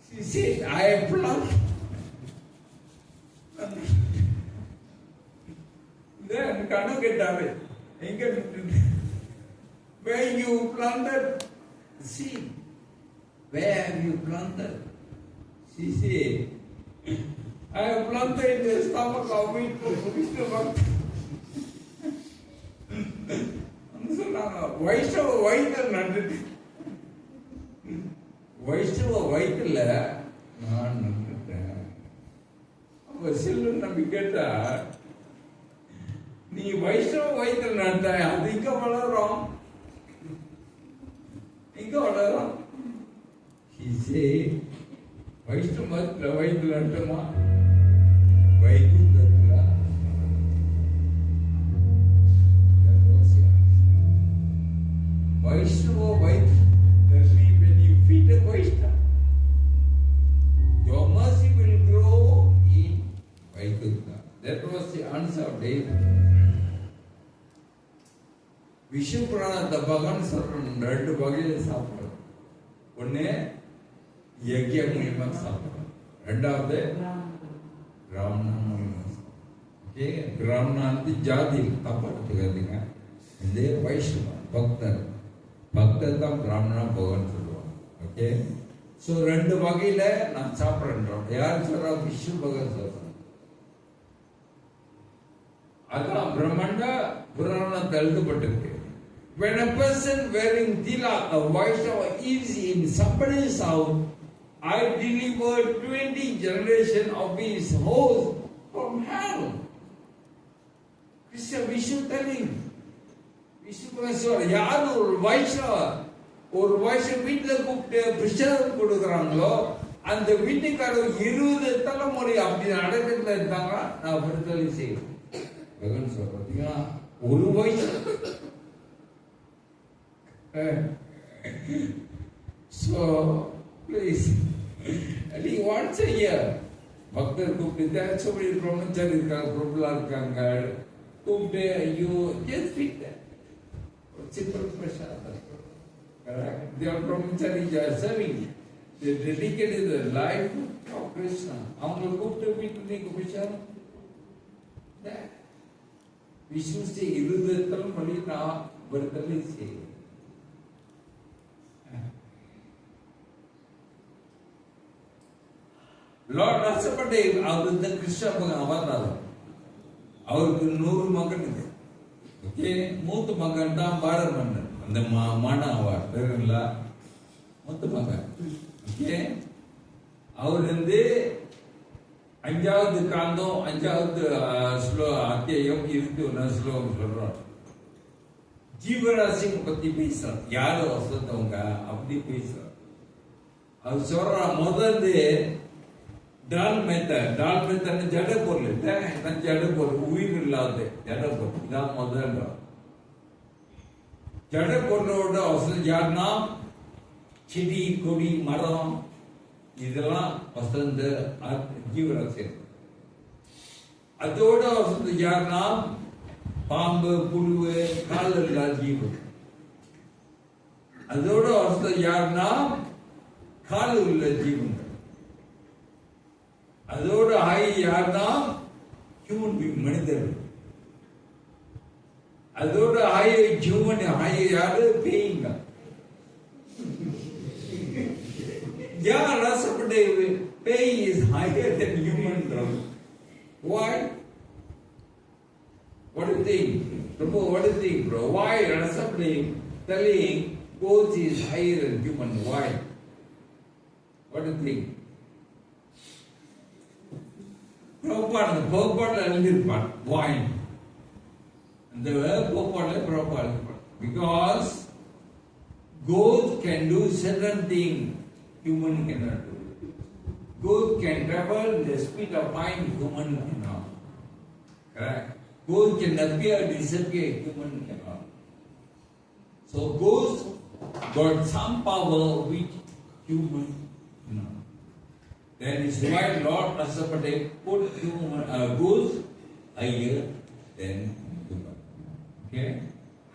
She said, I have planted. Then Kanu get away. Where you planted seed? Where have you planted? She said, I have planted in the stomach of Vaiṣṇava. Vaiṣṇava வயிற்றில் நட்டுட்டு வைஷ்ணவ வயிற்றுல நான் நட்டுட்டேன். அப்ப சில்லு நம்பி கேட்டா, நீ வைஷ்ணவ வயிற்றுல நட்ட, அது இங்க வளரும், இங்க வளரும். வைஷ்ணவ வயிற்றுல நட்டுமா, வைகுண்டத்துல. Vaiṣṇava vaitu, that means when you feed a Vaishnava, your mercy will grow in Vaikuntha. That was the answer of David. Vishnu Purana Bhagavan சொல்றோம், ரெண்டு வகையில சாப்பிடும். ஒன்னு யஜ்ய மூலியமா சாப்பிடும், ரெண்டாவது பிராமண மூலியமா சாப்பிடும். பிராமணாந்து ஜாதி தப்பா எடுத்துக்காதீங்க. இந்த வைஷ்ணவ பக்தர், பக்தர் தான் பிராமணா போகன்னு சொல்லுவாங்க. ஓகே, ஸோ ரெண்டு வகையில நான் சாப்பிட்றேன்றோம். யார் சொல்றா? விஷ்ணு பகவான் சொல்றாங்க. அதான் பிரம்மண்ட புராணத்தில் எழுதப்பட்டிருக்கு. When a person wearing tilak, a Vaishnava, is in somebody's house, I delivered 20 generations of his host from hell. Krishna Vishnu telling. யார் ஒரு வைஷ்ணவ வீட்டில் கூப்பிட்டு பிரசாதம் கொடுக்குறாங்களோ, அந்த வீட்டுக்காரர் 20 தலைமுறை அப்படி அடக்கத்தில் இருந்தாங்க, நான் விடுதலை செய்வேன். பார்த்தீங்கன்னா ஒரு வைஷ்ணவ. So please, at least once a year, பக்தர் கூப்பிட்டு, so many பிரம்மச்சாரி இருக்காங்க, பிரபுலா இருக்காங்க, கூப்பிட்டு you just feed them. Simple prasad. Correct? They are brahmachari, they are serving. They dedicated their life of Kṛṣṇa. அவங்களை கூப்பிட்டு வீட்டு நீங்க பிரசாதம். விஷ்ணு ஸ்ரீ 20 தலைமுறை நான் விடுதலை செய்வேன். லார்ட் நரசிம்மதேவ் அவர் இந்த கிருஷ்ண பகவான் அவதாரம். அவருக்கு 100 மகன் இருக்கு. ஓகே, மூத்த மகன் தான் பாரத மன்னன். அந்த மானாவார் தெரியுங்களா, மூத்த மகன். ஓகே, அவர் வந்து 5வது காந்தம் 5வது அத்தியாயம் 21 ஸ்லோகம் சொல்றோம். ஜீவராசியை பத்தி பேசுறார். யாரு வசந்தவங்க அப்படி பேசுறார். அவர் சொல்ற முதல்ல டால்மெத்தன் ஜட பொருள், ஜட பொருள், உயிர் இல்லாத ஜட பொருள். இதான் முதல் ஜட பொருளோட அவசரம் யாருன்னா செடி கொடி மரம் இதெல்லாம் வசந்த ஜீவராசி. அதோட வசந்த யாருன்னா பாம்பு புழுவு கால் இல்லாத ஜீவன். அதோட வசந்த யாருன்னா கால் உள்ள ஜீவன். அதோட ஹை யாருன்னா ஹியூமன் பீங், மனிதர்கள். அதோட ஹை ஹியூமன் ஹை யாரு? பேய்ங்க. Yeah, Rasapade, pay is higher than human drum. Why? What do you think? Prabhu, what do you think, bro? Why Rasapade telling both is higher than human? Why? What do you think? Prabhupada எழுதிருப்பார். Why? இந்த Prabhupada because goat can do certain things human cannot do. Goat can travel the speed of light, human cannot. Correct? Goat can appear, disappear, human cannot. So goats got some power which human cannot. That is why Lord Rasapade put goats higher than human. Okay?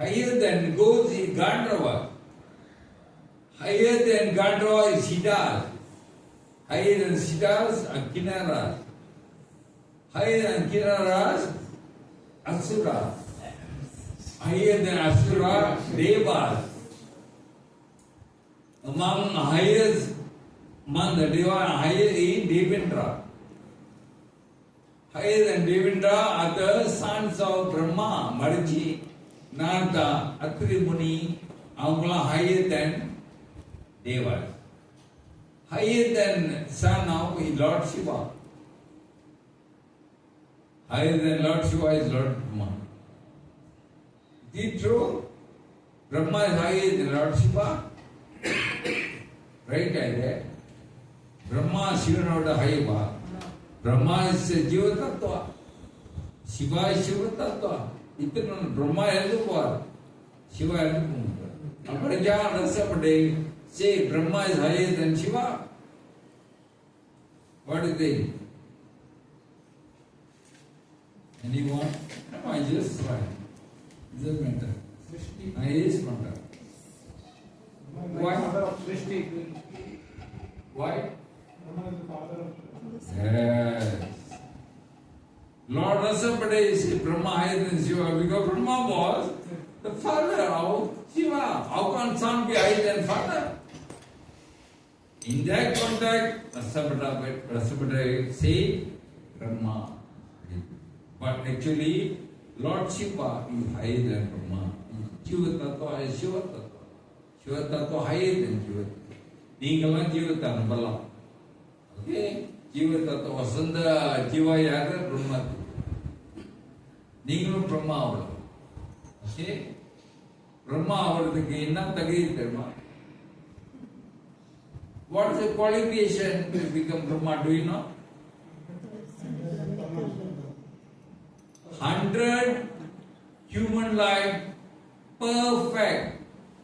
Higher than goats is Gandharva. Higher than Gandhra is Siddhas. Higher than Siddhas are Kinnaras. Higher than Kinnaras, Asura. Higher than Asura, Devas. Among the Deva, higher is Devendra. Higher than Devendra are the sons of Brahma, Marji, Narada, Atri Muni, Angula higher than Devas. Higher than son of Lord Shiva. Higher than Lord Shiva is Lord Brahma. Is it true? Brahma is higher than Lord Shiva? Right idea. Brahma is Shiva higher. Brahma is Jiva Tattva. Shiva is Shiva Tattva. Itna Brahma is the Shiva is the Aparaja Rasapade say Brahma is higher than Shiva. What do you think? Anyone? No, I just try. It doesn't matter. I is matter. Why? Why? Yes. Lord Rasapade is Brahma higher than Shiva because Brahma was the father of Shiva. How can son be higher than father? In that context, Rasapade say Brahma. But actually, Lord Shiva is higher than Brahma. Shiva Tattva is Shiva Tattva. Shiva Tattva higher than Shiva Tattva. Ningalan Shiva Tattva. Okay? Shiva Tattva Vasanda Shiva Yadurāj Brahma. Ningalan Brahma. Okay? Brahma avadhukku enna thagir therma. What is the qualification to become Brahma? Do you know? 100 human life perfect,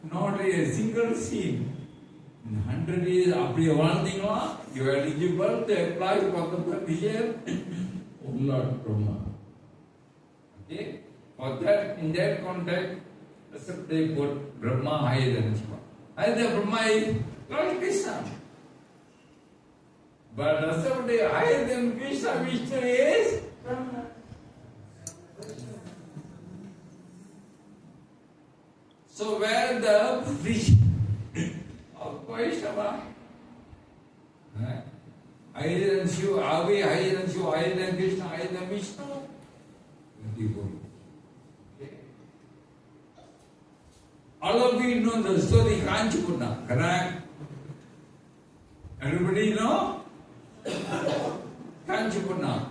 not a single sin. In 100 years, after one thing, you are eligible to apply for the permission of Lord Brahma. Okay? For that, in that context, they put Brahma higher than Shiva. Higher than Brahma is Lord Kṛṣṇa. But Rasapade higher than Kṛṣṇa, Vishnu is Brahma. So where the position of Vaiṣṇava? Higher than Shiva, are we higher than Shiva, higher than Kṛṣṇa, higher than Vishnu? Okay. All of you know the story Kanchipurna, correct? Everybody know? Kanchipurna.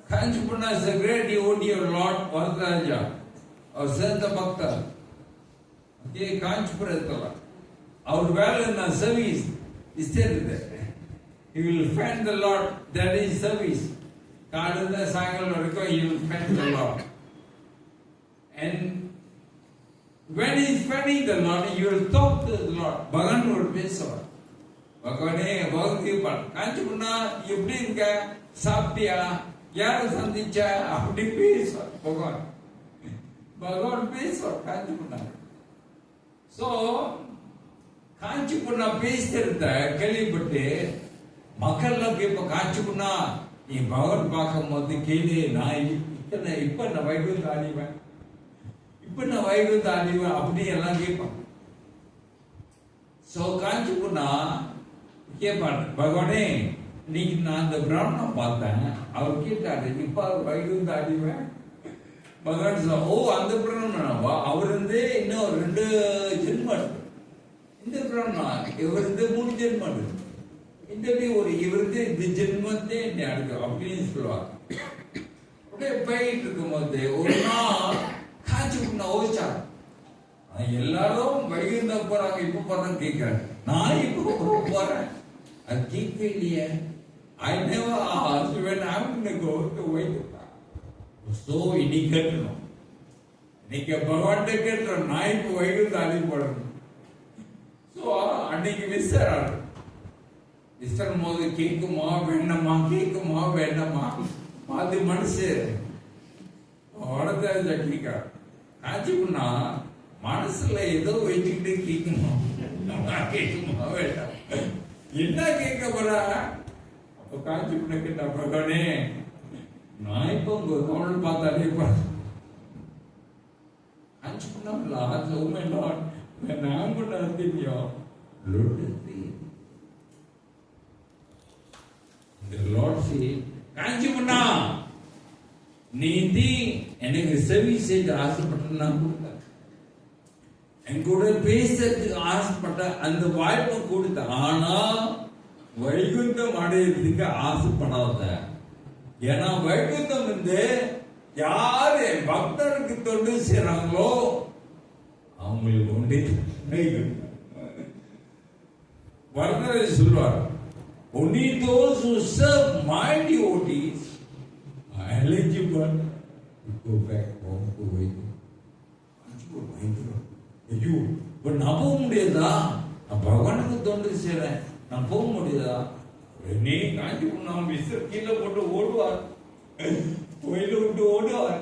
Kanchipurna is a great devotee of Lord Yadurāj, of Santa Bhakta. Okay, Kanchipura. Our value in service is there. He will find the Lord, that is service. Kadana Sangal, he will find the Lord. And when he is finding the Lord, he will talk to the Lord. Bhagan will be so. Bhagavane, Bhagavane, Kanchipurna, you bring Sapya, Yara Sandicha, Abdi peace, Bhagan. Bhagan peace or Kanchipurna. So, Kanchipurna பேசிருந்த கேள்விப்பட்டு மக்கள்லாம் கேட்ப காஞ்சிபுர்னா நீ பகவத் பார்க்கும் போது கேளு நான் இப்ப நான் வைகுந்த ஆடிவேன் அப்படி எல்லாம் கேட்பான். ஸோ காஞ்சிபுர்னா கேட்பான் பகவானே இன்னைக்கு நான் அந்த பிராமணன் பார்த்தேன் அவர் கேட்டாரு இப்ப வைகுந்த ஆடிவேன். பகவான் சொல்ல ஓ அந்த பிராமணவா அவர் இன்னும் 2 ஜென்மம் இந்த பிராமணா இவர் 3 ஜென்மம் இந்த இவர் இந்த ஜென்மத்தே என்ன அடுக்கு அப்படின்னு சொல்லுவாங்க. அப்படியே போயிட்டு இருக்கும்போது ஒரு நாள் காஞ்சிபுர்னா ஓச்சார் எல்லாரும் வைகுந்த போறாங்க இப்ப போறான்னு கேட்கிறாங்க. நான் இப்ப போறேன் அது கேட்க இல்லையே. I never asked when I'm going to go to Vaikuntha. So இன்னைக்கு கேட்கணும், இன்னைக்கு பகவான்கிட்ட கேட்கிறோம் நான் இப்ப வைகுந்த ஆடி போடணும். ஸோ அன்னைக்கு விசரும் போது கேட்குமா வேண்டாமா அது மனசு உடனே கேட்க காஞ்சிபுர்னா மனசுல ஏதோ வச்சுக்கிட்டு கேட்கணும். கேட்குமா வேண்டாம்? என்ன கேட்க போறா? அப்ப காஞ்சி பண்ண கேட்டா, பகவானே நான் இப்ப உங்க கவனம் பார்த்தாலே காஞ்சி பண்ணல உண்மை நான் கூட நடத்தியோ காஞ்சி பண்ணா நீதி எனக்கு செவி செய்து ஆசைப்பட்ட நான் கொடுத்த, என் கூட பேசுறதுக்கு ஆசைப்பட்ட அந்த வாய்ப்பை கொடுத்த. ஆனா வைகுந்தம் அடையிறதுக்கு ஆசைப்படாத. ஏன்னா வைகுந்தம் யாரு பக்தருக்கு தொண்டு செய்றாங்களோ அவங்களுக்கு உண்டு வரதராஜர் சொல்வார், only those who serve my devotees are eligible to go back home to Vaikuntha. ஐயோ இப்ப நான் போக முடியாதா? நான் பகவானுக்கு தொண்டு செய்றேன், நான் போக முடியாதா? நீ காஞ்சி பண்ணாம கீழே போட்டு ஓடுவார், கோயில விட்டு ஓடுவார்.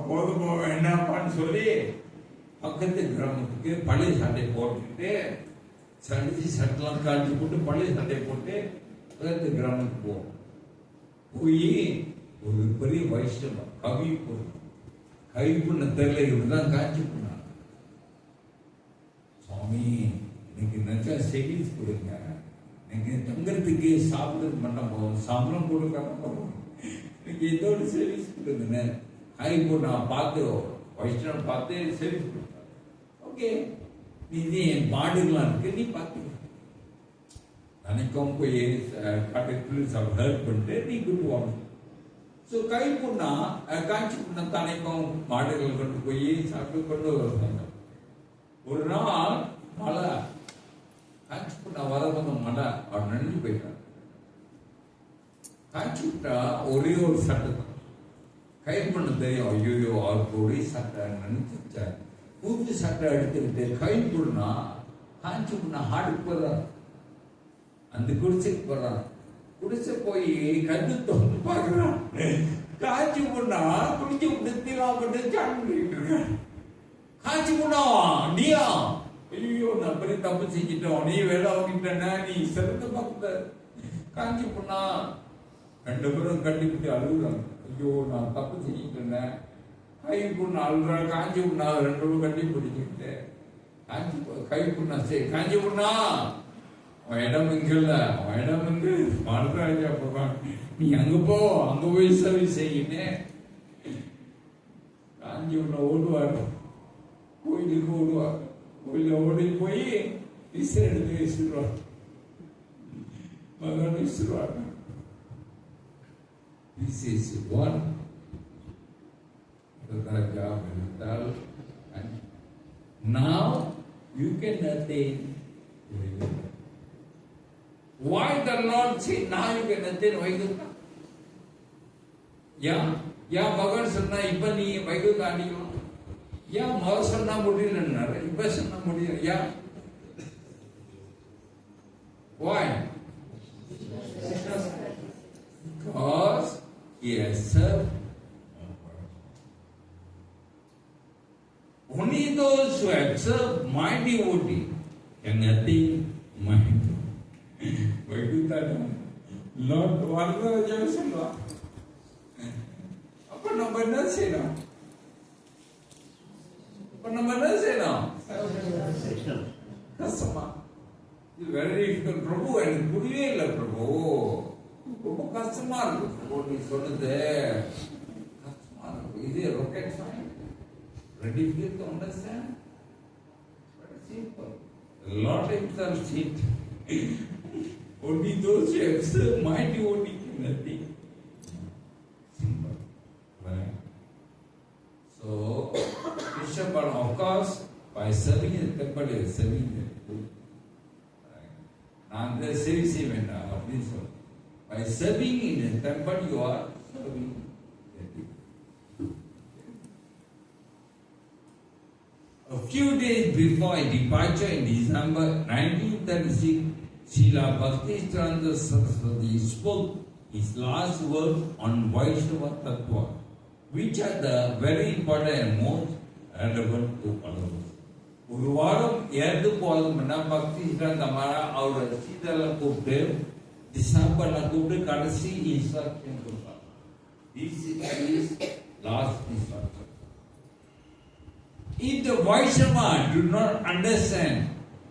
போதும் போக வேண்டாப்பான்னு சொல்லி பக்கத்து கிராமத்துக்கு பழைய சட்டை போட்டுக்கிட்டு சட்டெல்லாம் காஞ்சி போட்டு பழைய சட்டை போட்டு பக்கத்து கிராமத்துக்கு போவோம். போய் ஒரு பெரிய வைஷ்ணவ கவி பண்ண தெரியல, இவருதான் காஞ்சி பண்ணாங்க. சுவாமி இன்னைக்கு நினைச்சா சேவிங்ஸ் கொடுங்க, எனக்கு தங்கறதுக்கு சாப்பிடுறது மட்டும் போகும், சம்பளம் கொடுக்காம போகும், எனக்கு ஏதோ ஒரு சேவிங்ஸ் கொடுங்க. கை போட்டு நான் பார்த்து வைஷ்ணவன் பார்த்து சேவிங்ஸ் கொடுத்தாங்க. ஓகே, நீ என் பாடுகளாம் இருக்கு, நீ பார்த்து நினைக்கும் போய் காட்டுக்கு ஹெல்ப் பண்ணிட்டு நீ கொண்டு வாங்க. ஸோ கை புண்ணா காய்ச்சி புண்ணா தனைக்கும் மாடுகள் கொண்டு போய் சாப்பிட்டு கொண்டு வருவாங்க. ஒரு நாள் மழை, காய்ச்சி புண்ணா வரவங்க மழை, அவர் நனைஞ்சு போயிட்டார். காய்ச்சி விட்டா ஒரே ஒரு சட்டை தான் கை பண்ண தெரியும். ஐயோ அவருக்கு ஒரே சட்டை நினைச்சார். கூத்து சட்டை எடுத்துக்கிட்டு கை புண்ணா காய்ச்சி புண்ணா ஹாடுக்கு போறார், அந்த குடிசைக்கு போறான். குடிசை போய் கண்ணு தொண்டு பாக்குறான், காய்ச்சி புண்ணா குடிச்சு விட்டுலாம் பண்ணி சாப்பிட்டு இருக்கான். காய்ச்சி புண்ணா நீயா? ஐயோ நான் பெரிய தப்பு செஞ்சிட்டோம், நீ வேலை வாங்கிட்டேன்னா நீ சிறந்த பக்தர். காஞ்சி புண்ணா ரெண்டு பேரும் கண்டிப்பிட்டு அழுகுறாங்க. ஐயோ நான் தப்பு செஞ்சிட்டேன். கை புண்ணா அழுறா, காஞ்சி புண்ணா ரெண்டு பேரும் கட்டி பிடிச்சிட்டு காஞ்சி கை புண்ணா சரி காஞ்சி புண்ணா இடம் இங்க இல்ல, இடம் வந்து வரதராஜா பகவான், நீ அங்க போ, அங்க போய் சர்வீஸ் செய்யின்னு காஞ்சி உள்ள ஓடுவார். கோயிலுக்கு ஓடுவார், கோயில ஓடி போய் விசில் எடுத்து வீசிடுவார், மகன் வீசிடுவார். This is one Yadurāj mental, and now you can attain. Why the Lord say now you can attain Vaikuntha? யா பகவான் சொன்னா இப்ப நீ வைகுந்தா அடிக்கணும். ஏன் முதல் சொன்னா முடியலன்னாரு, இப்ப சொன்னா முடியும். யா why? Because he has served. Only those who have served my devotee can attain my Vaikuntha. Lord Varadaraja சொல்லுவா. அப்ப நம்ம என்ன செய்யணும்? கஷ்டமா? இது வெரி டிஃபிகல்ட் பிரபு, எனக்கு புரியவே இல்லை பிரபு, ரொம்ப கஷ்டமா இருக்கு பிரபு நீ சொன்னது, கஷ்டமா இருக்கு. இது rocket science, very difficult to understand, but simple. The Lord himself said, only those who have served my devotee can attain. Simple, right? So, Kṛṣṇa, of course, by serving in the temple, you are serving the temple. நான் சேவை செய்ய வேண்டாம் அப்படின்னு சொல்ல. By serving in the temple, you are serving the temple. A few days before his departure in December 1936, Srila Bhaktisiddhanta Saraswati spoke his last words on Vaiṣṇava Tattva, which are the very important and most ஒரு வாரம் இறந்து போதும்னா பக்தி சித்தாந்தமாரா அவரை சீதெல்லாம் கூப்பிட்டு டிசம்பர்ல கூப்பிட்டு கடைசி instruction கொடுத்தாங்க. This is last instruction. If the Vaiṣṇava do not understand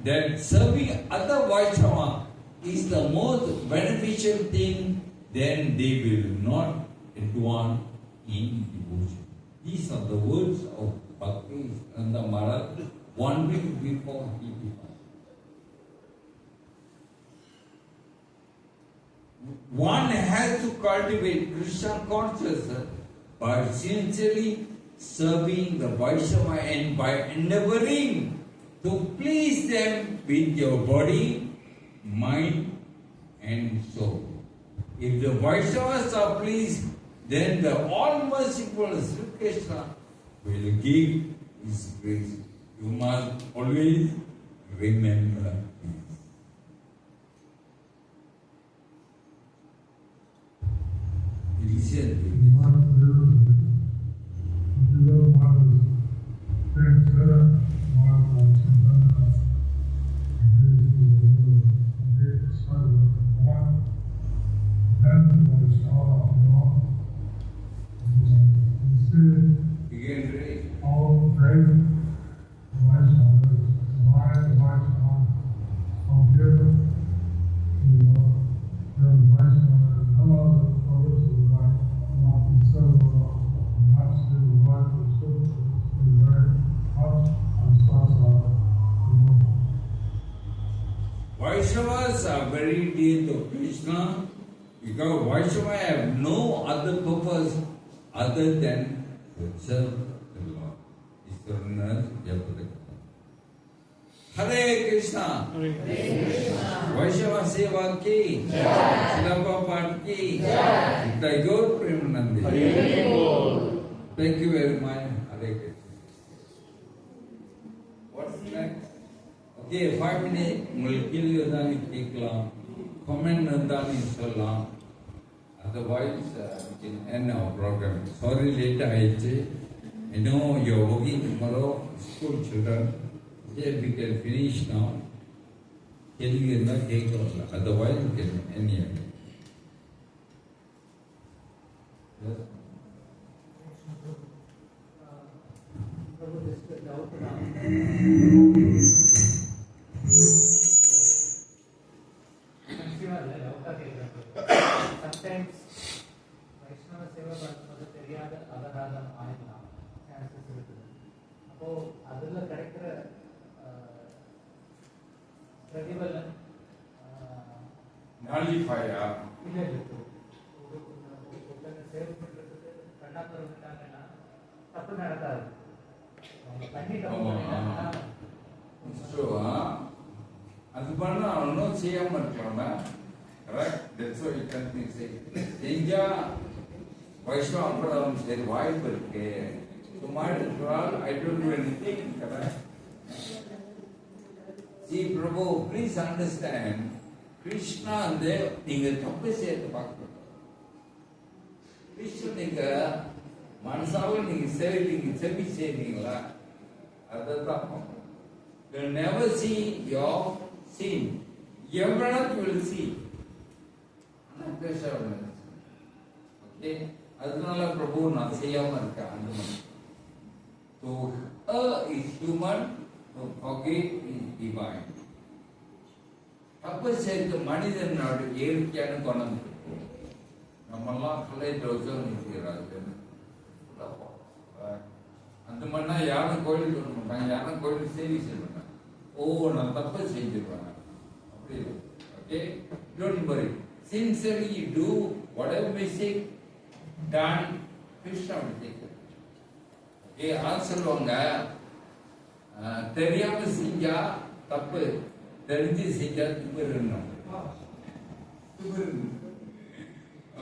that serving other Vaiṣṇava is the most beneficial thing, then they will not advance in devotion. These are the words of Bhakti Siddhanta Maharaj 1 week before he died. One has to cultivate Krishna consciousness by sincerely serving the Vaiṣṇava and by endeavoring to please them with your body, mind and soul. If the Vaishnavas are pleased, then the all-merciful Sri Kṛṣṇa will give His grace. You must always remember this. Listen to this. Vaishnavas are very dear to Krishna because Vaishnavas have no other purpose other than to serve the Lord. Hare Krishna. Vaishnava Seva ki, Seva Part ki, Gaur Premanandi. Thank you very much. Hare Krishna. What's next? Okay, 5 minutes. உங்களுக்கு கேள்வி வந்தாலும் கேட்கலாம், comment வந்தாலும் சொல்லலாம். Otherwise, we can end our program. Sorry, late ஆயிடுச்சு. I know you're working tomorrow, school children. Okay, we can finish now. கேள்வி இருந்தால் கேட்கலாம். Otherwise, we can end here. Yes. Prabhu, just a doubt now. Sometimes Vaishnava Seva பண்ணும்போது தெரியாத அபராதம் ஆயிடலாம், chances இருக்குது. அப்போ அதில் கிடைக்கிற பிரதிபலன் நாலிஃபையா இல்லை இருக்கு. ஒருத்தங்க சேவ் பண்ணுறதுக்கு கண்ணாப்புறம் விட்டாங்கன்னா தப்பு நடக்காது. அவங்க பண்ணிட்டோம்னா அது பண்ண ஒன்றும் செய்யாம இருக்கலாமா? Correct? That's what you can say. செஞ்சா வைஷ்ணவ அபராதம் சரி வாய்ப்பு இருக்கு. சும்மா இருக்கிறால் I don't do anything. Correct? See, Prabhu, please understand. Krishna வந்து நீங்க தப்பு செய்யறது பார்க்கணும். கிருஷ்ண நீங்க மனசாவில் நீங்க செவி செய்றீங்களா? அதுதான் பார்க்கணும். You will never see your sin. Everyone will see. Okay? அதனால பிரபு நான் செய்யாம இருக்கேன். அந்த மாதிரி. So, is human, to forget is divine. தப்பு செய்து மனிதனோட இயற்கையான குணம் இருக்கு. நம்மெல்லாம் கலை தோஷம் நிற்கிறார்கள். அந்த மாதிரினா யாரும் கோயில் சொல்ல மாட்டாங்க, யாரும் கோயில் சேவை செய்ய மாட்டாங்க. ஓ, நான் தப்பு செஞ்சிருவேன் அப்படி. Okay, don't worry. Sincerely you do whatever mistake done, Krishna will take it. Okay, ஆள் சொல்லுவாங்க தெரியாம செஞ்சா தப்பு, தெரிஞ்சு செஞ்சா திமிரணும்.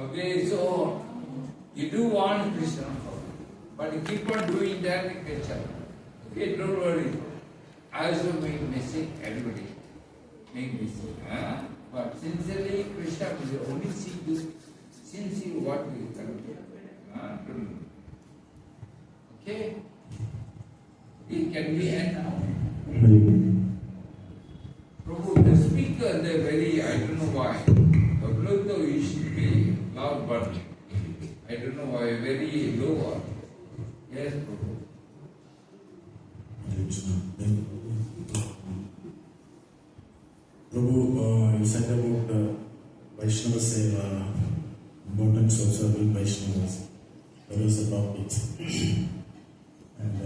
Okay, so you do want Krishna, but you keep on doing that, Krishna. Okay, don't worry. I also make mistake, everybody make mistake. But sincerely, Krishna will only see you sincere what you can do. Okay? can we end now? Hari. Prabhu, the speaker, they're very, I don't know why. The Bluetooth used to be loud, but I don't know why, very low. Yes, Prabhu. Prabhu, you said about Vaiṣṇava Seva, importance of serving Vaishnavas. That was the topic. And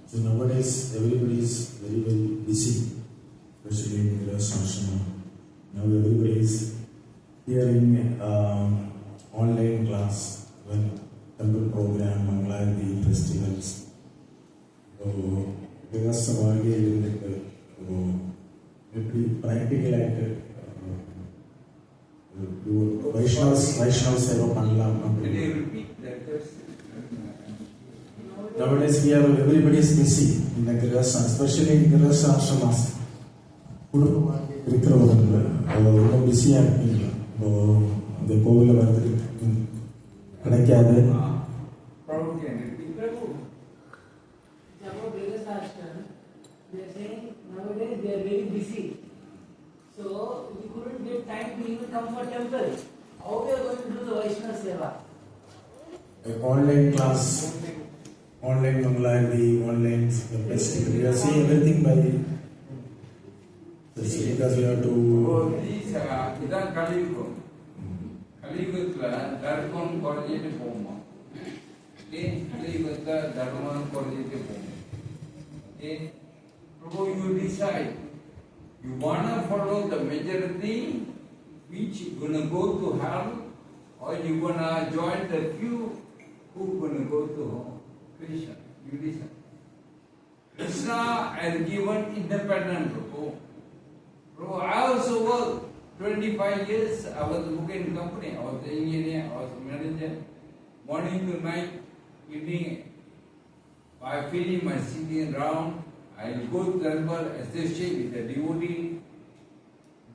so nowadays everybody is very, very busy, especially in Kṛṣṇa. Now everybody is hearing online class, when temple program, Mangalarti, festivals. So Vaiṣṇava practical act. Vaishnava Seva Pandalam. Can you repeat that? Nowadays everybody is busy in the Kṛṣṇa, especially in Kṛṣṇa ashramas. ரொம்ப பிஸியாக இருப்பீங்க. இந்த கோவிலில் வந்து கிடைக்காது. Prabhu, can you repeat? Prabhu. About Vedas ashram, they are saying nowadays they are very busy. So we couldn't get time to even come for temple. How we are going to do the Vaishnava Seva? Online class, online Mangalarti, online festival. We are seeing everything by because we have to. இதான் கலியுகம். கலியுகத்துல தர்மம் குறைஞ்சிட்டு போகுமா? கலியுகத்துல தர்மம் குறைஞ்சிட்டு போகும். Prabhu, you decide. You wanna follow the majority, which gonna go to hell, or you gonna join the few who gonna go to Krishna. You decide. Kṛṣṇa has given independent Prabhu. Prabhu, I also worked 25 years. I was working in company. I was the engineer. I was manager. Morning to night, evening. By feeling my sitting around, I'll go to temple, associate with the devotee.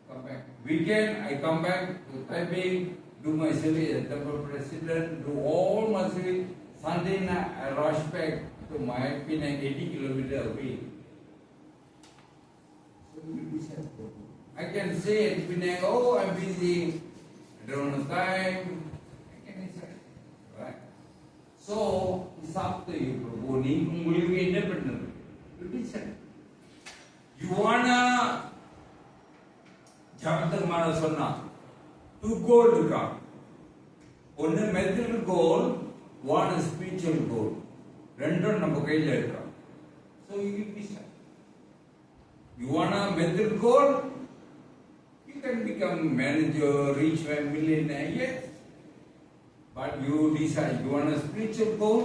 Come back. Weekend, I come back to Taipei, do my service as temple president, do all my service. Sunday night, I rush back to my Penang, 80 kilometers away. I can say at Penang, oh, I'm busy, I don't have time. I can say, right? So, it's up to you, Prabhu. You will be independent. You decide. You wanna ஜபத்துக்குமான சொன்னா two goal இருக்கா. ஒன்னு method கோல், one spiritual goal. ரெண்டும் நம்ம கையில இருக்கா. So you decide. You want a method goal? You can become manager, reach a millionaire, yes. But you decide you want a spiritual goal,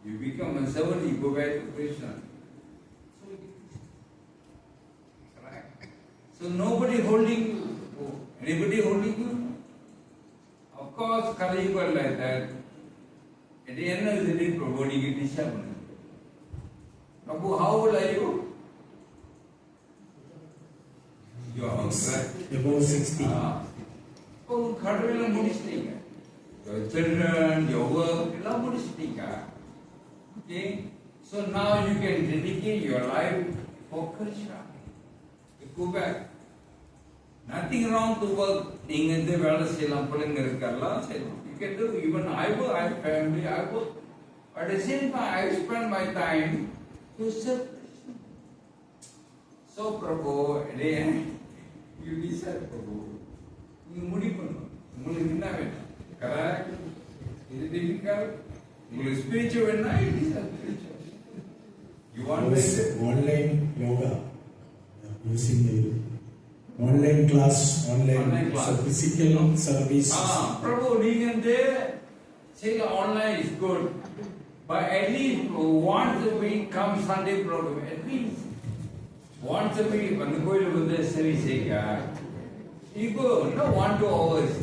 you become a servant, you go back to Kṛṣṇa. So, correct. So nobody holding you. Anybody holding you? Of course, Kali Yuga like that. At the end of the day, Prabhu, you get disturbed. Prabhu, how old are you? You are Above 60. Oh, கடவுளை முடிச்சிட்டீங்க. Your children, your work, எல்லாம் முடிச்சிட்டீங்க. Okay, so now you can dedicate your life for Kṛṣṇa. You go back. Nothing wrong to work. நீங்க இந்த வேலை செய்யலாம், பிள்ளைங்க இருக்கலாம், செய்யலாம். You can do. Even I work, I have family, I work. But at the same time, I spend my time to serve Kṛṣṇa. So, Prabhu, you decide, Prabhu. You முடிவு பண்ணணும். உங்களுக்கு என்ன வேணும்? Correct? இது difficult? உங்களுக்கு spiritual வேணும்னா you decide spiritual. You want online yoga, using the online class, online class. So physical service. Prabhu, நீங்க வந்து say online is good, but at least once a week come Sunday program, at least once a week அந்த கோயிலுக்கு வந்து சரி செய்யுங்க. You go, no 1-2 hours.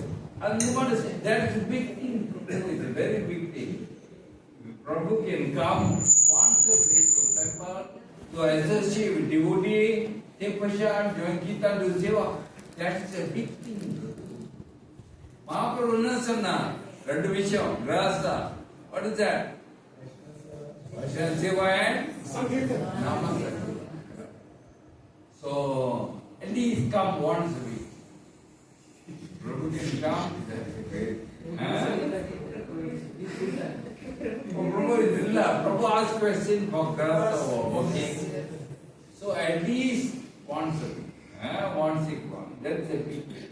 And you want to say, that's a big thing. It's a very big thing. Prabhu can come once a week to temple, to associate with devotee, take prasad, join Kirtan, do Seva. That's a big thing. Mahaprabhu என்ன சொன்னா? ரெண்டு விஷயம். Grasa. What is that? Vaishnava Seva and Nama Sankirtan. So, at least come once a week. Prabhu can come, that's great. Prabhu is illa. Prabhu asks questions for Kṛṣṇa or working. So at least once a week. Once a week. That's a big deal.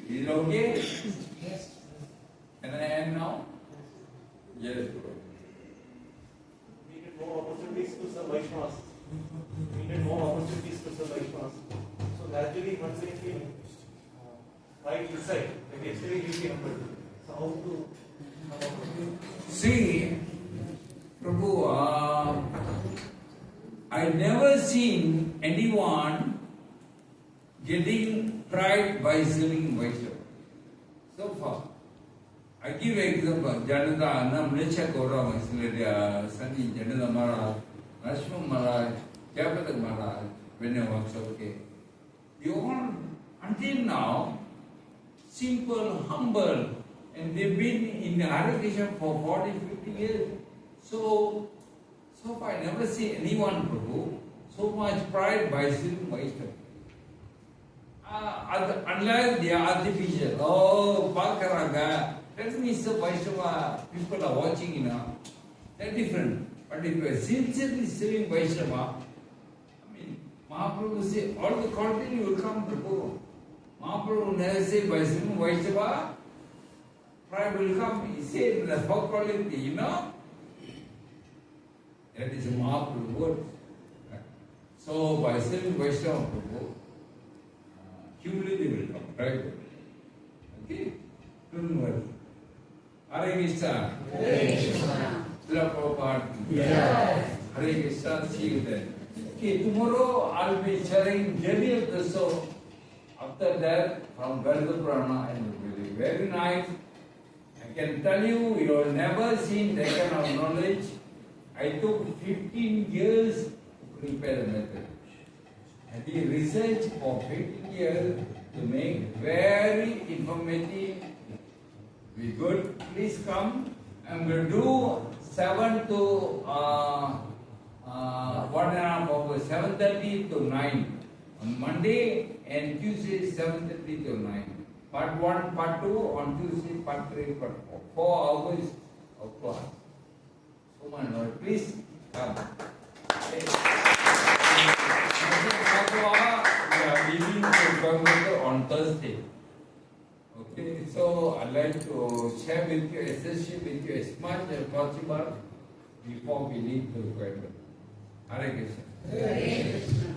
Is it okay? Yes. Can I end now? Yes, Prabhu. We need more opportunities to serve Vaishnavas. We need more opportunities to serve Vaishnavas. So gradually, once they feel right inside, like yesterday we came humble. So how to come out of it? See, Prabhu, I never seen anyone getting pride by serving Vaishnava. So far. I give example, Janata, Malaysia Gora, Sunny Janata Maharaj, Rashma Maharaj, Japatak Maharaj, when I was okay. You all, until now, simple, humble, and they've been in Hare Krishna for 40, 50 years. So far I never see anyone, Prabhu, so much pride by serving Vaishnava. Unless they are artificial, oh, Pakaraga, that means the Vaishnava people are watching, you know, they're different. But if you are sincerely serving Vaishnava, I mean, Mahaprabhu say, all the quality will come, Prabhu. Mahaprabhu never say by serving Vaishnava, pride will come. He said the four quality, you know. That is a Mahaprabhu word. So by serving Vaishnava, Prabhu, humility will come, right? Okay? Don't worry. Hare Krishna. Hare Krishna. Srila Prabhupada. Yes. Hare Krishna. See you then. Okay, tomorrow I'll be sharing journey of the soul. After that, from Garga Purana, it will be very nice. I can tell you, you have never seen that kind of knowledge. I took 15 years to prepare the method. I did research for 15 years to make very informative. Be good. Please come. I'm going to do 7 to 1.5 hours, 7:30 to 9 on Monday, and Tuesday 7:30 to 9. Part 1, part 2 on Tuesday, part 3, part 4. 4 hours of class. So my Lord, please come. Okay. We are leaving to Coimbatore on Thursday. Okay, so I'd like to share with you, associate with you as much as possible before we leave to Coimbatore. Hare Krishna. Hare Krishna.